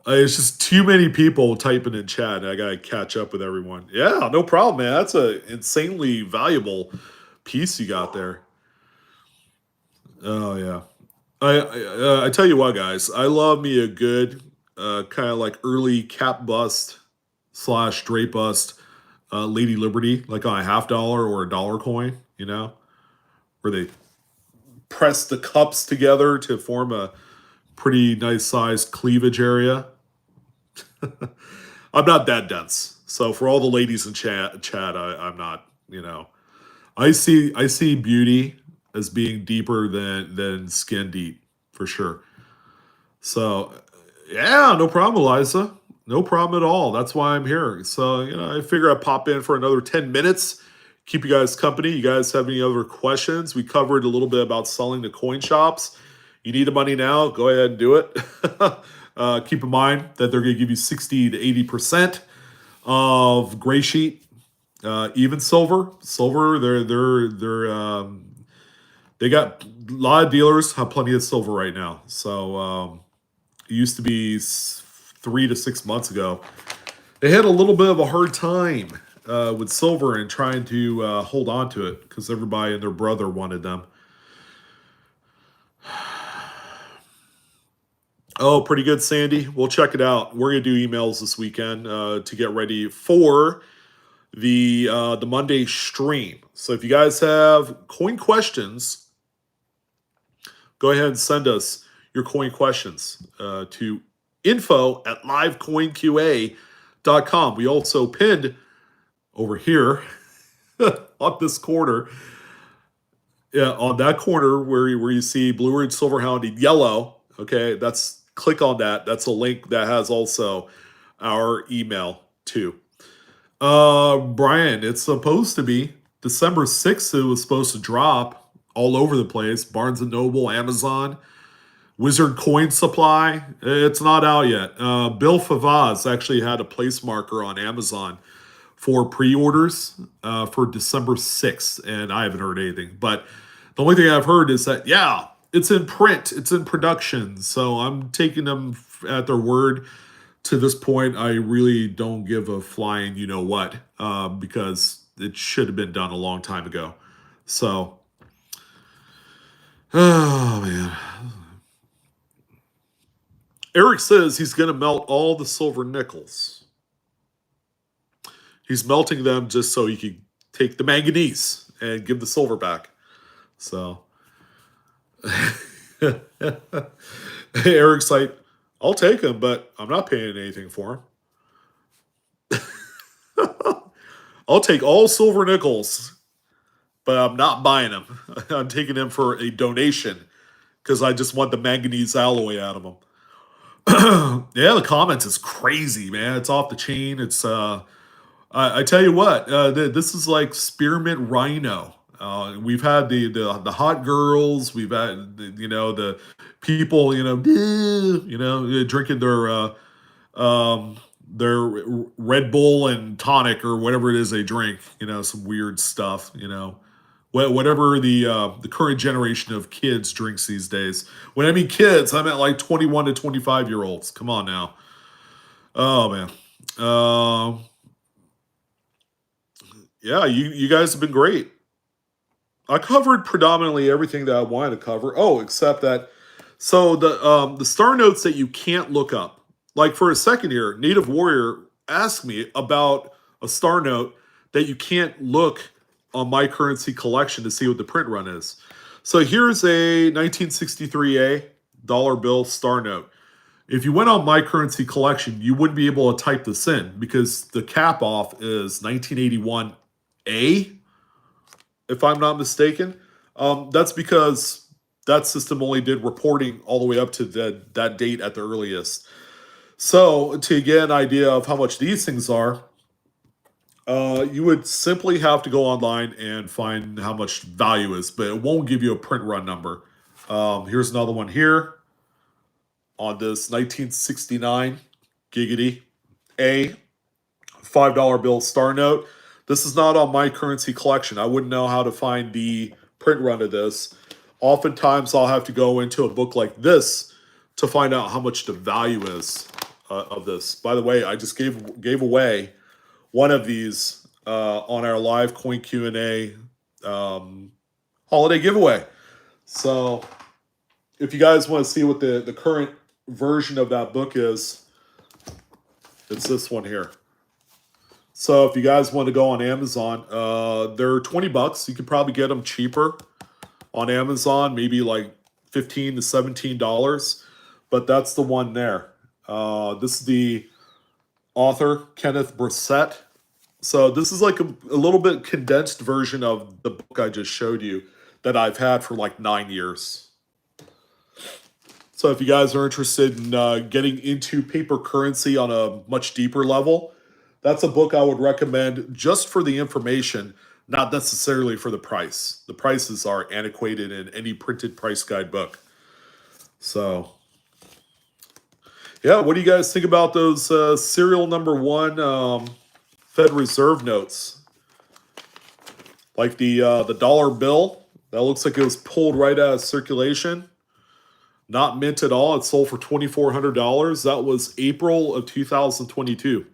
It's just too many people typing in chat. I gotta catch up with everyone. Yeah. No problem, man. That's a insanely valuable piece you got there. Oh yeah. I tell you what, guys. I love me a good kind of like early cap bust slash straight bust Lady Liberty, like on a $half or a dollar coin, where they press the cups together to form a pretty nice sized cleavage area. I'm not that dense. So for all the ladies in chat, I'm not, I see beauty as being deeper than skin deep for sure. So yeah, no problem, Eliza. No problem at all. That's why I'm here. So, I figure I'd pop in for another 10 minutes, keep you guys company. You guys have any other questions? We covered a little bit about selling to coin shops. You need the money now, go ahead and do it. Keep in mind that they're going to give you 60 to 80% of gray sheet, even silver. Silver, they got a lot of dealers have plenty of silver right now. So it used to be 3 to 6 months ago. They had a little bit of a hard time with silver and trying to hold on to it because everybody and their brother wanted them. Oh, pretty good, Sandy. We'll check it out. We're gonna do emails this weekend to get ready for the Monday stream. So if you guys have coin questions, go ahead and send us your coin questions to info@livecoinqa.com. We also pinned over here on this corner, yeah, on that corner where you see Blue Ridge Silverhound in yellow. Okay, click on that. That's a link that has also our email too. Brian, it's supposed to be December 6th. It was supposed to drop all over the place. Barnes and Noble, Amazon, Wizard Coin Supply. It's not out yet. Bill Favaz actually had a place marker on Amazon for pre-orders for December 6th, and I haven't heard anything. But the only thing I've heard is that, yeah, it's in print, it's in production. So I'm taking them at their word. To this point, I really don't give a flying what, because it should have been done a long time ago. So, oh man. Eric says he's going to melt all the silver nickels. He's melting them just so he can take the manganese and give the silver back. So, Eric's like, I'll take them, but I'm not paying anything for them. I'll take all silver nickels, but I'm not buying them. I'm taking them for a donation because I just want the manganese alloy out of them. Yeah, the comments is crazy, man. It's off the chain. It's I tell you what, this is like spearmint rhino. We've had the hot girls. We've had the people drinking their Red Bull and tonic or whatever it is they drink. Some weird stuff. Whatever the current generation of kids drinks these days. When I mean kids, I meant like 21 to 25-year-olds. Come on now. Oh man. Yeah, you guys have been great. I covered predominantly everything that I wanted to cover. Oh, except that So the star notes that you can't look up, like for a second here, Native Warrior asked me about a star note that you can't look on my currency collection to see what the print run is. So here's a 1963A dollar bill star note. If you went on my currency collection, you wouldn't be able to type this in because the cap off is 1981A, if I'm not mistaken. That's because that system only did reporting all the way up to that date at the earliest. So to get an idea of how much these things are, you would simply have to go online and find how much value is, but it won't give you a print run number. Here's another one here on this 1969 Giggity A $5 bill star note. This is not on my currency collection. I wouldn't know how to find the print run of this. Oftentimes, I'll have to go into a book like this to find out how much the value is of this. By the way, I just gave away one of these on our live coin Q&A holiday giveaway. So if you guys want to see what the current version of that book is, it's this one here. So if you guys want to go on Amazon, they're $20. You could probably get them cheaper on Amazon, maybe like $15 to $17. But that's the one there. This is the author, Kenneth Brissett. So this is like a little bit condensed version of the book I just showed you that I've had for like 9 years. So if you guys are interested in getting into paper currency on a much deeper level, that's a book I would recommend just for the information, not necessarily for the price. The prices are antiquated in any printed price guide book. So, yeah, what do you guys think about those serial number 1 Fed Reserve notes? Like the dollar bill, that looks like it was pulled right out of circulation. Not mint at all. It sold for $2,400. That was April of 2022.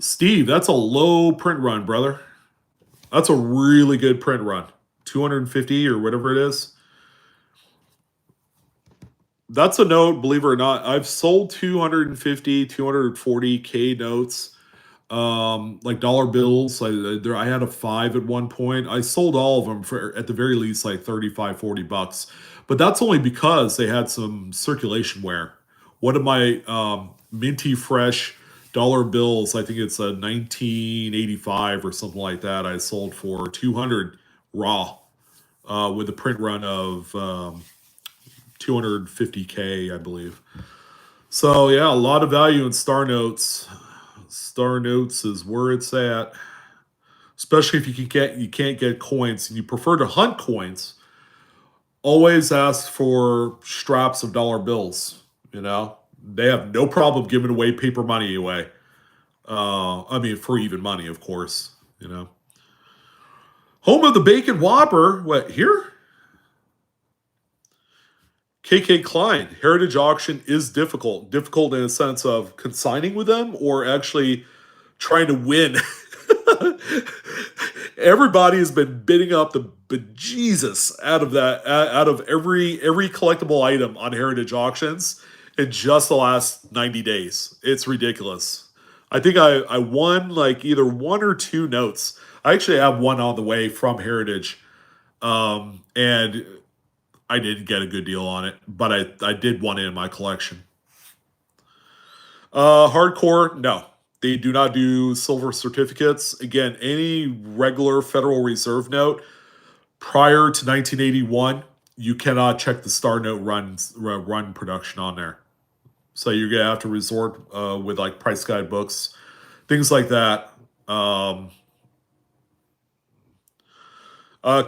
Steve, that's a low print run, brother. That's a really good print run. 250 or whatever it is. That's a note, believe it or not. I've sold 250, 240K notes, like dollar bills. I had a 5 at one point. I sold all of them for, at the very least, like 35, $40. But that's only because they had some circulation wear. One of my minty fresh dollar bills, I think it's a 1985 or something like that, I sold for 200 raw with a print run of 250K, I believe. So yeah, a lot of value in star notes. Star notes is where it's at, especially if you can't get coins and you prefer to hunt coins. Always ask for straps of dollar bills. You know, they have no problem giving away paper money away. I mean, for even money, of course. You know, home of the Bacon Whopper. What here? KK Klein, Heritage Auction is difficult. Difficult in a sense of consigning with them or actually trying to win. Everybody has been bidding up the bejesus out of that, out of every collectible item on Heritage Auctions in just the last 90 days. It's ridiculous. I think I won like either 1 or 2 notes. I actually have one on the way from Heritage. And I didn't get a good deal on it, but I did want it in my collection. Hardcore, no. They do not do silver certificates. Again, any regular Federal Reserve note prior to 1981, you cannot check the star note run production on there. So you're going to have to resort with like price guide books, things like that.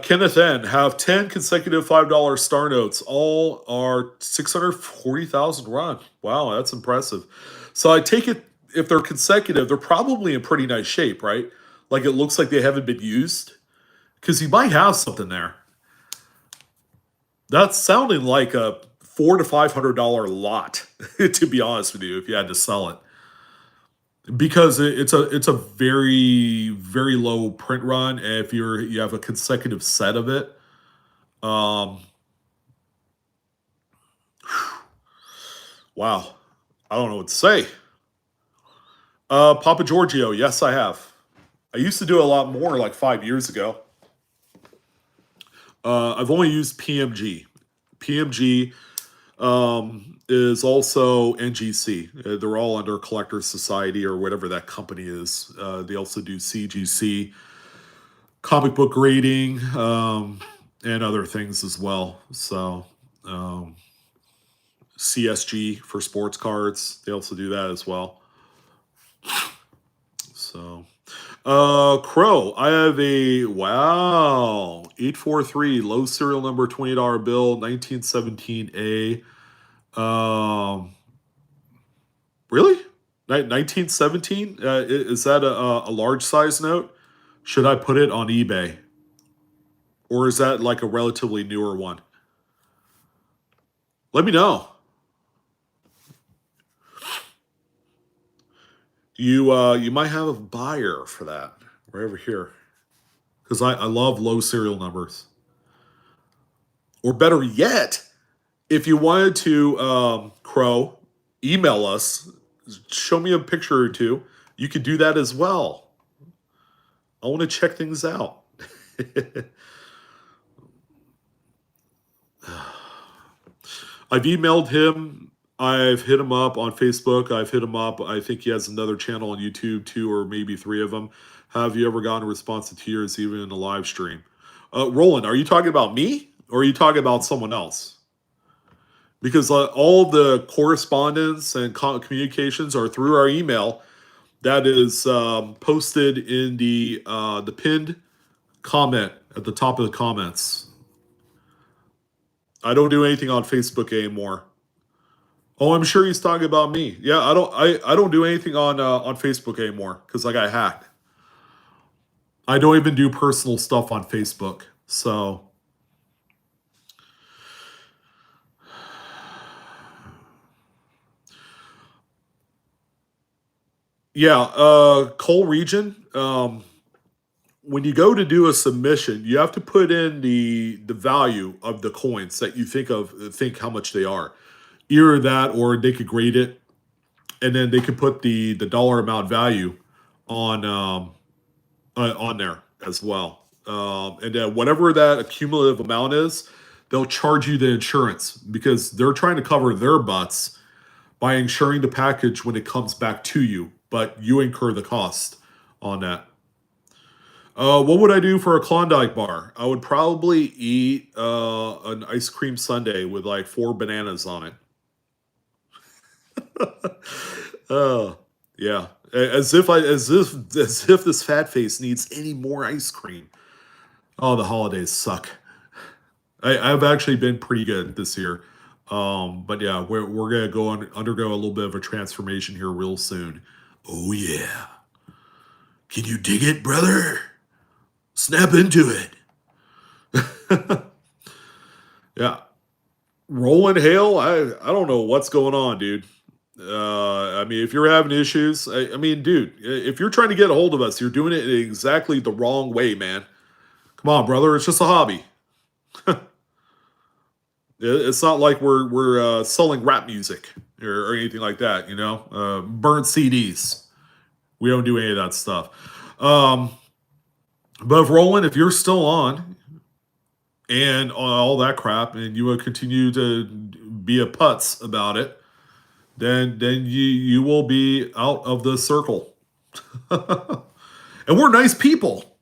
Kenneth N. have 10 consecutive $5 star notes. All are 640,000 run. Wow, that's impressive. So I take it if they're consecutive, they're probably in pretty nice shape, right? Like it looks like they haven't been used. Because you might have something there. That's sounding like a $400 to $500 lot, to be honest with you, if you had to sell it. Because it's a very, very low print run. And if you have a consecutive set of it, Um, wow. I don't know what to say. Papa Giorgio, yes, I have. I used to do a lot more like 5 years ago. I've only used PMG. PMG is also NGC. They're all under Collectors Society or whatever that company is. They also do CGC, comic book grading, and other things as well. So, um, CSG for sports cards, they also do that as well. So, Crow, I have a wow 843 low serial number $20 bill 1917A. Really? 1917? Is that a large size note? Should I put it on eBay? Or is that like a relatively newer one? Let me know. You might have a buyer for that right over here. Because I love low serial numbers. Or better yet, if you wanted to, Crow, email us, show me a picture or two. You could do that as well. I want to check things out. I've emailed him. I've hit him up on Facebook. I've hit him up. I think he has another channel on YouTube, 2 or maybe 3 of them. Have you ever gotten a response to tears even in a live stream? Roland, are you talking about me or are you talking about someone else? Because all the correspondence and communications are through our email that is posted in the pinned comment at the top of the comments. I don't do anything on Facebook anymore. Oh, I'm sure he's talking about me. Yeah, I don't do anything on Facebook anymore because I got hacked. I don't even do personal stuff on Facebook. So yeah, Cole Region. When you go to do a submission, you have to put in the value of the coins that you think how much they are. Either that, or they could grade it, and then they could put the dollar amount value on there as well. And then whatever that accumulative amount is, they'll charge you the insurance because they're trying to cover their butts by insuring the package when it comes back to you, but you incur the cost on that. What would I do for a Klondike bar? I would probably eat an ice cream sundae with like 4 bananas on it. Yeah, as if this fat face needs any more ice cream. Oh, the holidays suck. I've actually been pretty good this year. But yeah, we're gonna undergo a little bit of a transformation here real soon. Oh yeah. Can you dig it, brother? Snap into it. Yeah. Rolling hail, I don't know what's going on, dude. I mean, if you're having issues, I mean, dude, if you're trying to get a hold of us, you're doing it in exactly the wrong way, man. Come on, brother. It's just a hobby. It's not like we're selling rap music or anything like that, you know? Burnt CDs. We don't do any of that stuff. But if Roland, if you're still on and all that crap, and you will continue to be a putz about it, then you will be out of the circle. And we're nice people.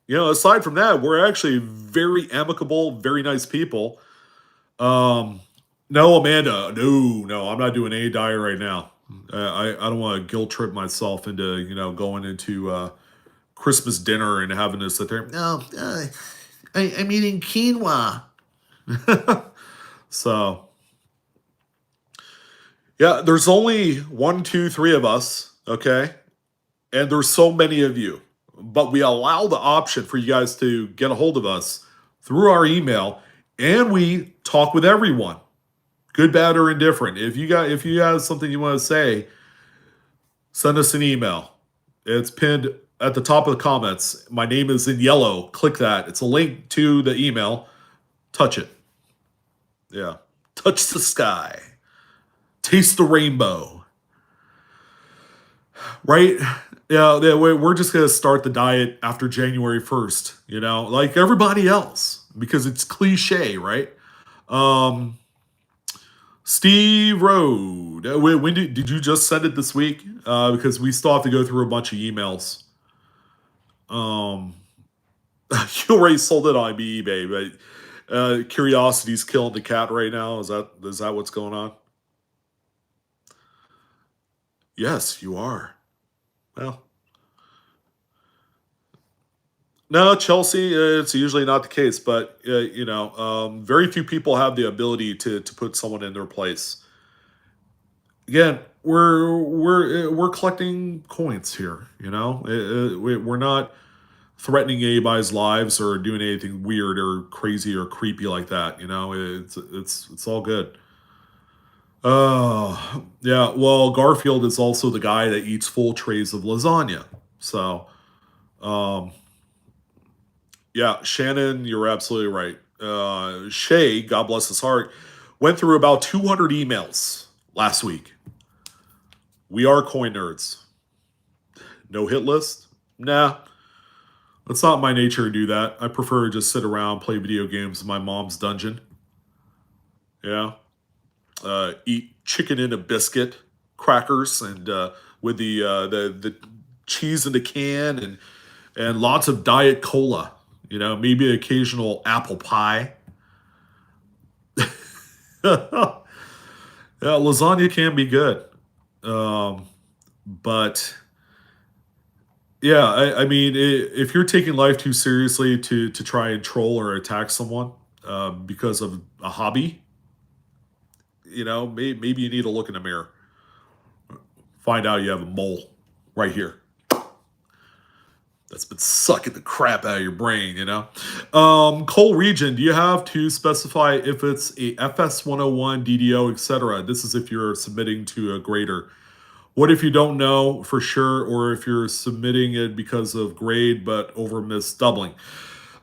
You know, aside from that, we're actually very amicable, very nice people. No, Amanda, no, I'm not doing any diet right now. I don't want to guilt trip myself into going into Christmas dinner and having to sit there. No, I'm eating quinoa. So yeah, there's only 1, 2, 3 of us, okay, and there's so many of you, but we allow the option for you guys to get a hold of us through our email, and we talk with everyone, good, bad, or indifferent. If you have something you want to say, send us an email. It's pinned at the top of the comments. My name is in yellow. Click that. It's a link to the email. Touch it. Yeah. Touch the sky. Taste the rainbow. Right? Yeah, we're just going to start the diet after January 1st, like everybody else, because it's cliche, right? Steve Road. When did you just send it this week? Because we still have to go through a bunch of emails. You already sold it on eBay, but curiosity's killing the cat right now. Is that what's going on? Yes, you are. Well, no, Chelsea. It's usually not the case, but very few people have the ability to put someone in their place. Again, we're collecting coins here. We're not threatening anybody's lives or doing anything weird or crazy or creepy like that. It's all good. Yeah. Well, Garfield is also the guy that eats full trays of lasagna. So, um, yeah, Shannon, you're absolutely right. Shay, God bless his heart, went through about 200 emails last week. We are coin nerds. No hit list? Nah. It's not my nature to do that. I prefer to just sit around, play video games in my mom's dungeon. Yeah. Eat chicken in a biscuit, crackers, and with the cheese in the can, and lots of diet cola. Maybe an occasional apple pie. Yeah, lasagna can be good, but yeah, I mean, if you're taking life too seriously to try and troll or attack someone because of a hobby, maybe you need to look in the mirror. Find out you have a mole right here that's been sucking the crap out of your brain. Cole region, do you have to specify if it's a FS101, DDO, etc.? This is if you're submitting to a grader. What if you don't know for sure, or if you're submitting it because of grade but over miss doubling?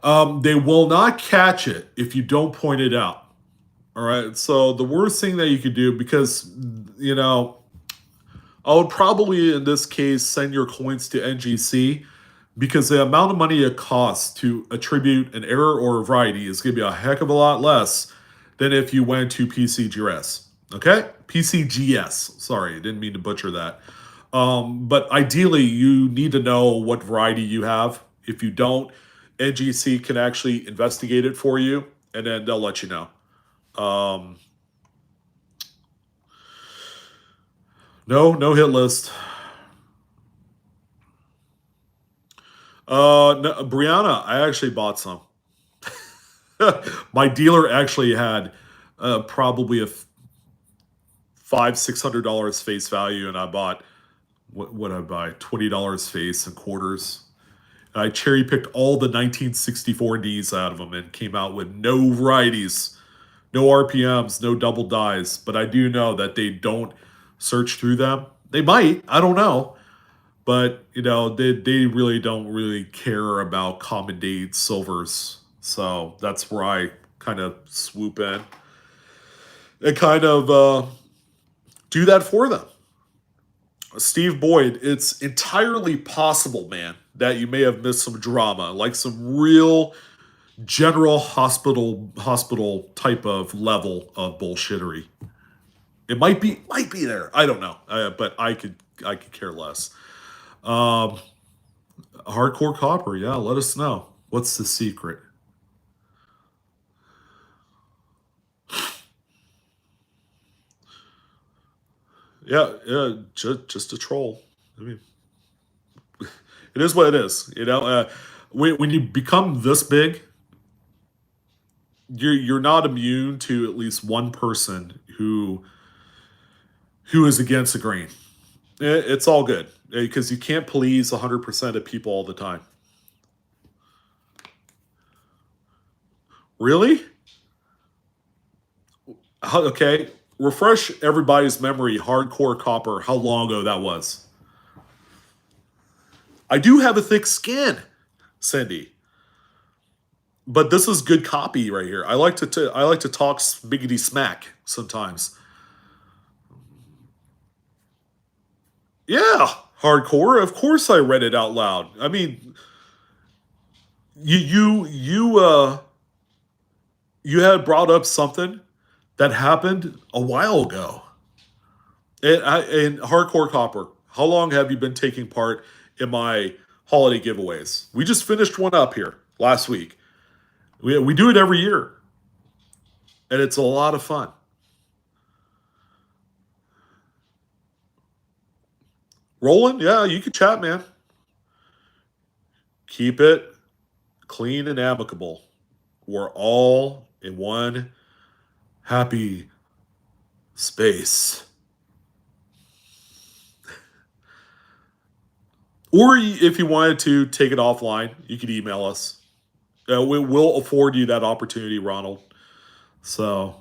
They will not catch it if you don't point it out. All right. So the worst thing that you could do, because I would probably in this case send your coins to NGC, because the amount of money it costs to attribute an error or a variety is going to be a heck of a lot less than if you went to PCGS. Okay? PCGS. Sorry, I didn't mean to butcher that. But ideally, you need to know what variety you have. If you don't, NGC can actually investigate it for you, and then they'll let you know. No hit list. No, Brianna, I actually bought some. My dealer actually had probably a $500-600 face value, and I bought what I buy $20 face and quarters. And I cherry picked all the 1964 Ds out of them and came out with no varieties, no RPMs, no double dies. But I do know that they don't search through them. They might, I don't know. But, they really don't really care about common date silvers. So that's where I kind of swoop in and kind of do that for them. Steve Boyd, it's entirely possible, man, that you may have missed some drama, like some real general hospital type of level of bullshittery. It might be there. I don't know, but I could care less. Hardcore copper, yeah. Let us know. What's the secret? Yeah, just a troll. I mean, it is what it is. When you become this big, you're not immune to at least one person who is against the grain. It's all good because you can't please 100% of people all the time. Really? Okay. Refresh everybody's memory. Hardcore copper. How long ago that was? I do have a thick skin, Cindy. But this is good copy right here. I like to talk biggity smack sometimes. Yeah, hardcore. Of course, I read it out loud. I mean, you you had brought up something that happened a while ago. And hardcore copper. How long have you been taking part in my holiday giveaways? We just finished one up here last week. We do it every year, and it's a lot of fun. Roland, yeah, you can chat, man. Keep it clean and amicable. We're all in one happy space. Or if you wanted to take it offline, you could email us. We will afford you that opportunity, Ronald. So,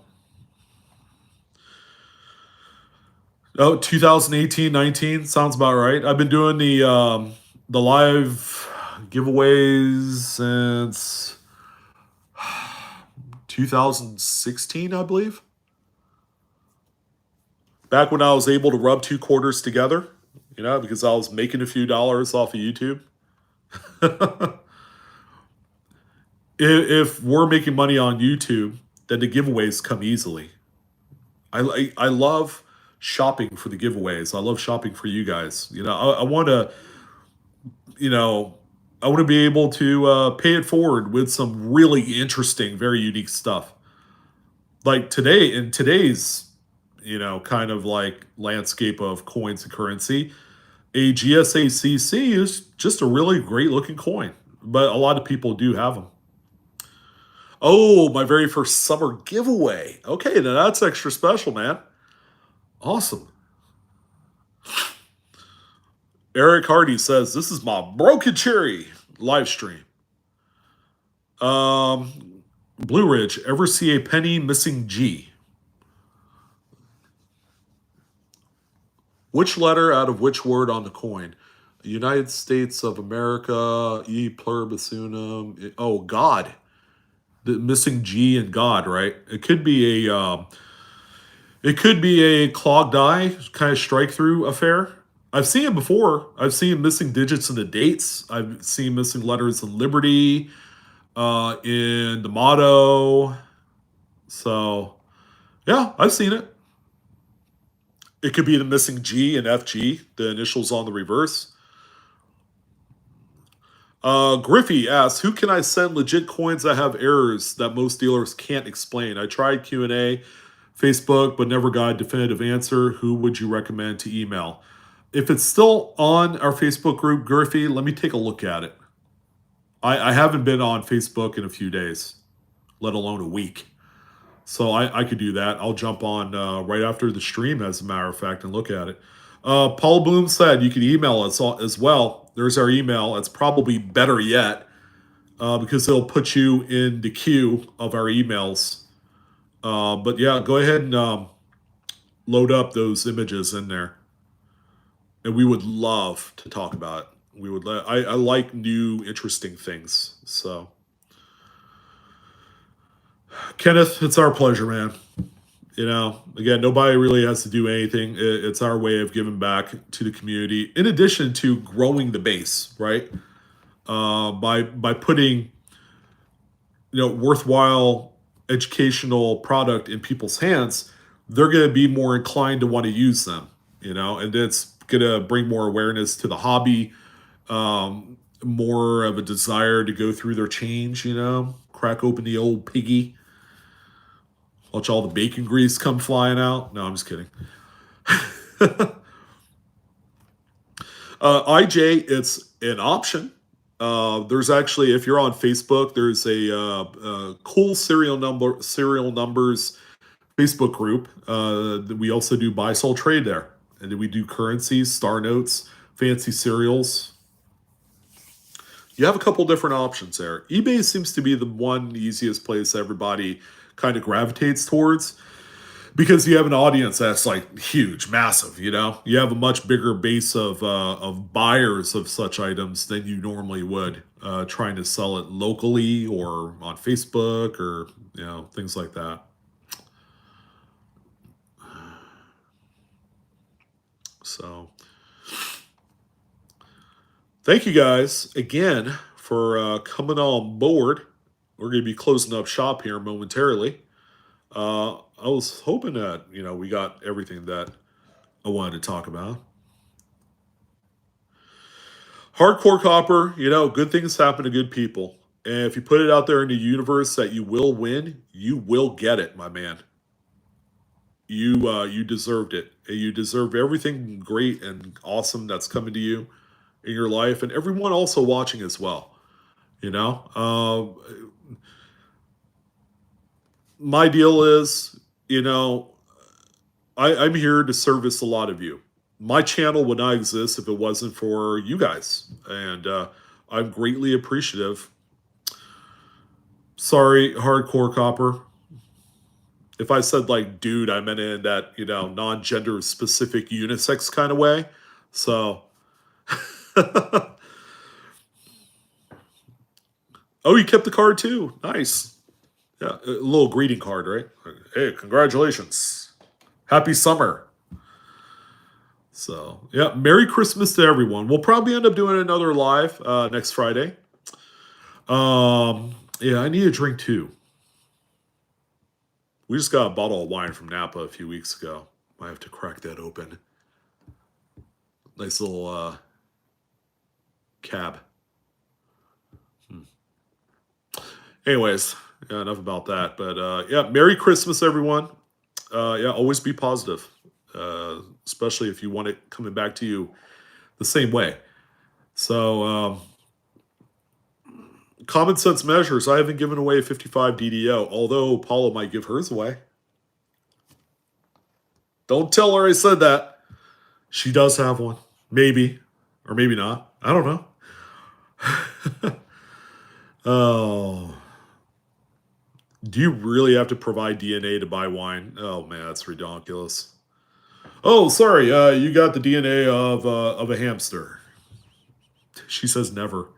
oh, 2018, 19 sounds about right. I've been doing the live giveaways since 2016, I believe. Back when I was able to rub two quarters together, because I was making a few dollars off of YouTube. If we're making money on YouTube, then the giveaways come easily. I love shopping for the giveaways. I love shopping for you guys. I want to, you know, I want to be able to pay it forward with some really interesting, very unique stuff. Like today, in today's, kind of like landscape of coins and currency, a GSACC is just a really great looking coin. But a lot of people do have them. Oh, my very first summer giveaway. Okay, now that's extra special, man. Awesome. Eric Hardy says, "This is my broken cherry live stream." Blue Ridge, ever see a penny missing G? Which letter out of which word on the coin? United States of America, E pluribus unum. Oh, God. The missing G and God, right? It could be a clogged eye kind of strike through affair. I've seen it before. I've seen missing digits in the dates. I've seen missing letters in Liberty, in the motto. So, yeah, I've seen it. It could be the missing G and FG, the initials on the reverse. Griffey asks, "Who can I send legit coins that have errors that most dealers can't explain? I tried Q&A, Facebook, but never got a definitive answer. Who would you recommend to email?" If it's still on our Facebook group, Griffey, let me take a look at it. I haven't been on Facebook in a few days, let alone a week. So I could do that. I'll jump on right after the stream, as a matter of fact, and look at it. Paul Bloom said you can email us as well. There's our email. It's probably better yet because it'll put you in the queue of our emails. But yeah, go ahead and load up those images in there. And we would love to talk about it. I like new, interesting things. So, Kenneth, it's our pleasure, man. Again, nobody really has to do anything. It's our way of giving back to the community, in addition to growing the base, right? By putting, worthwhile educational product in people's hands, they're going to be more inclined to want to use them, and it's going to bring more awareness to the hobby, more of a desire to go through their change, crack open the old piggy. Watch all the bacon grease come flying out. No, I'm just kidding. IJ, it's an option. There's actually, if you're on Facebook, there's a cool serial numbers Facebook group. We also do buy, sell, trade there, and then we do currencies, star notes, fancy cereals. You have a couple different options there. eBay seems to be the easiest place everybody kind of gravitates towards. because you have an audience that's like huge, massive. You have a much bigger base of buyers of such items than you normally would, trying to sell it locally or on Facebook or things like that. So, thank you guys again for coming on board. We're going to be closing up shop here momentarily. I was hoping that we got everything that I wanted to talk about. Hardcore copper, good things happen to good people. And if you put it out there in the universe that you will win, you will get it, my man. You deserved it. You deserve everything great and awesome that's coming to you in your life, and everyone also watching as well. You know, my deal is, I'm here to service a lot of you. My channel would not exist if it wasn't for you guys, and I'm greatly appreciative. Sorry, hardcore copper. If I said like dude, I meant it in that, non-gender specific unisex kind of way. So, oh, you kept the card too. Nice. Yeah, a little greeting card, right? Hey, congratulations. Happy summer. So, yeah, Merry Christmas to everyone. We'll probably end up doing another live next Friday. Yeah, I need a drink too. We just got a bottle of wine from Napa a few weeks ago. Might have to crack that open. Nice little cab. Anyways, yeah, enough about that. But yeah, Merry Christmas, everyone. Yeah, always be positive, especially if you want it coming back to you the same way. So, common sense measures. I haven't given away 55 DDO, although Paula might give hers away. Don't tell her I said that. She does have one. Maybe. Or maybe not. I don't know. Oh. Do you really have to provide DNA to buy wine? Oh, man, that's ridiculous. Oh, sorry. You got the DNA of a hamster. She says never.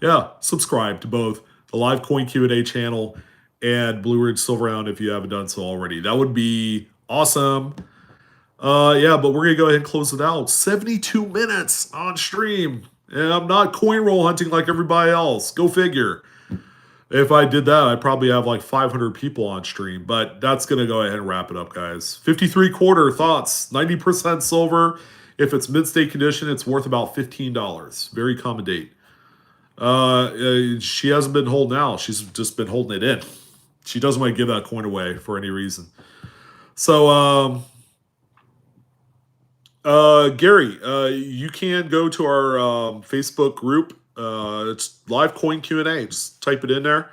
Yeah, subscribe to both the live coin Q&A channel and Blue Ridge Silverhound if you haven't done so already. That would be awesome. Yeah, but we're going to go ahead and close it out. 72 minutes on stream. And I'm not coin roll hunting like everybody else. Go figure. If I did that, I'd probably have like 500 people on stream. But that's going to go ahead and wrap it up, guys. 53 quarter thoughts. 90% silver. If it's mid-state condition, it's worth about $15. Very common date. She hasn't been holding out. She's just been holding it in. She doesn't want to give that coin away for any reason. So, Gary, you can go to our Facebook group. It's live coin Q&A. Just type it in there.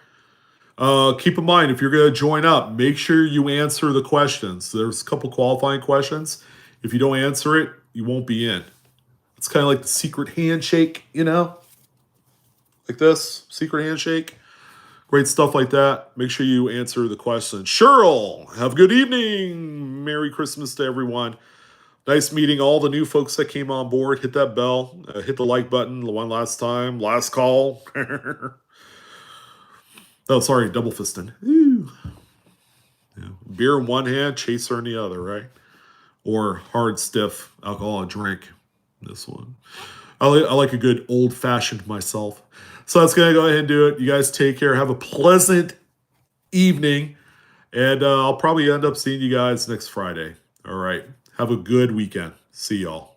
Keep in mind, if you're going to join up, make sure you answer the questions. There's a couple qualifying questions. If you don't answer it, you won't be in. It's kind of like the secret handshake, like this, secret handshake. Great stuff like that. Make sure you answer the question. Cheryl, have a good evening. Merry Christmas to everyone. Nice meeting all the new folks that came on board. Hit that bell. Hit the like button one last time. Last call. Oh, sorry, double fisting. Yeah. Beer in one hand, chaser in the other, right? Or hard, stiff alcoholic drink. This one. I like a good old-fashioned myself. So that's going to go ahead and do it. You guys take care. Have a pleasant evening. And I'll probably end up seeing you guys next Friday. All right. Have a good weekend. See y'all.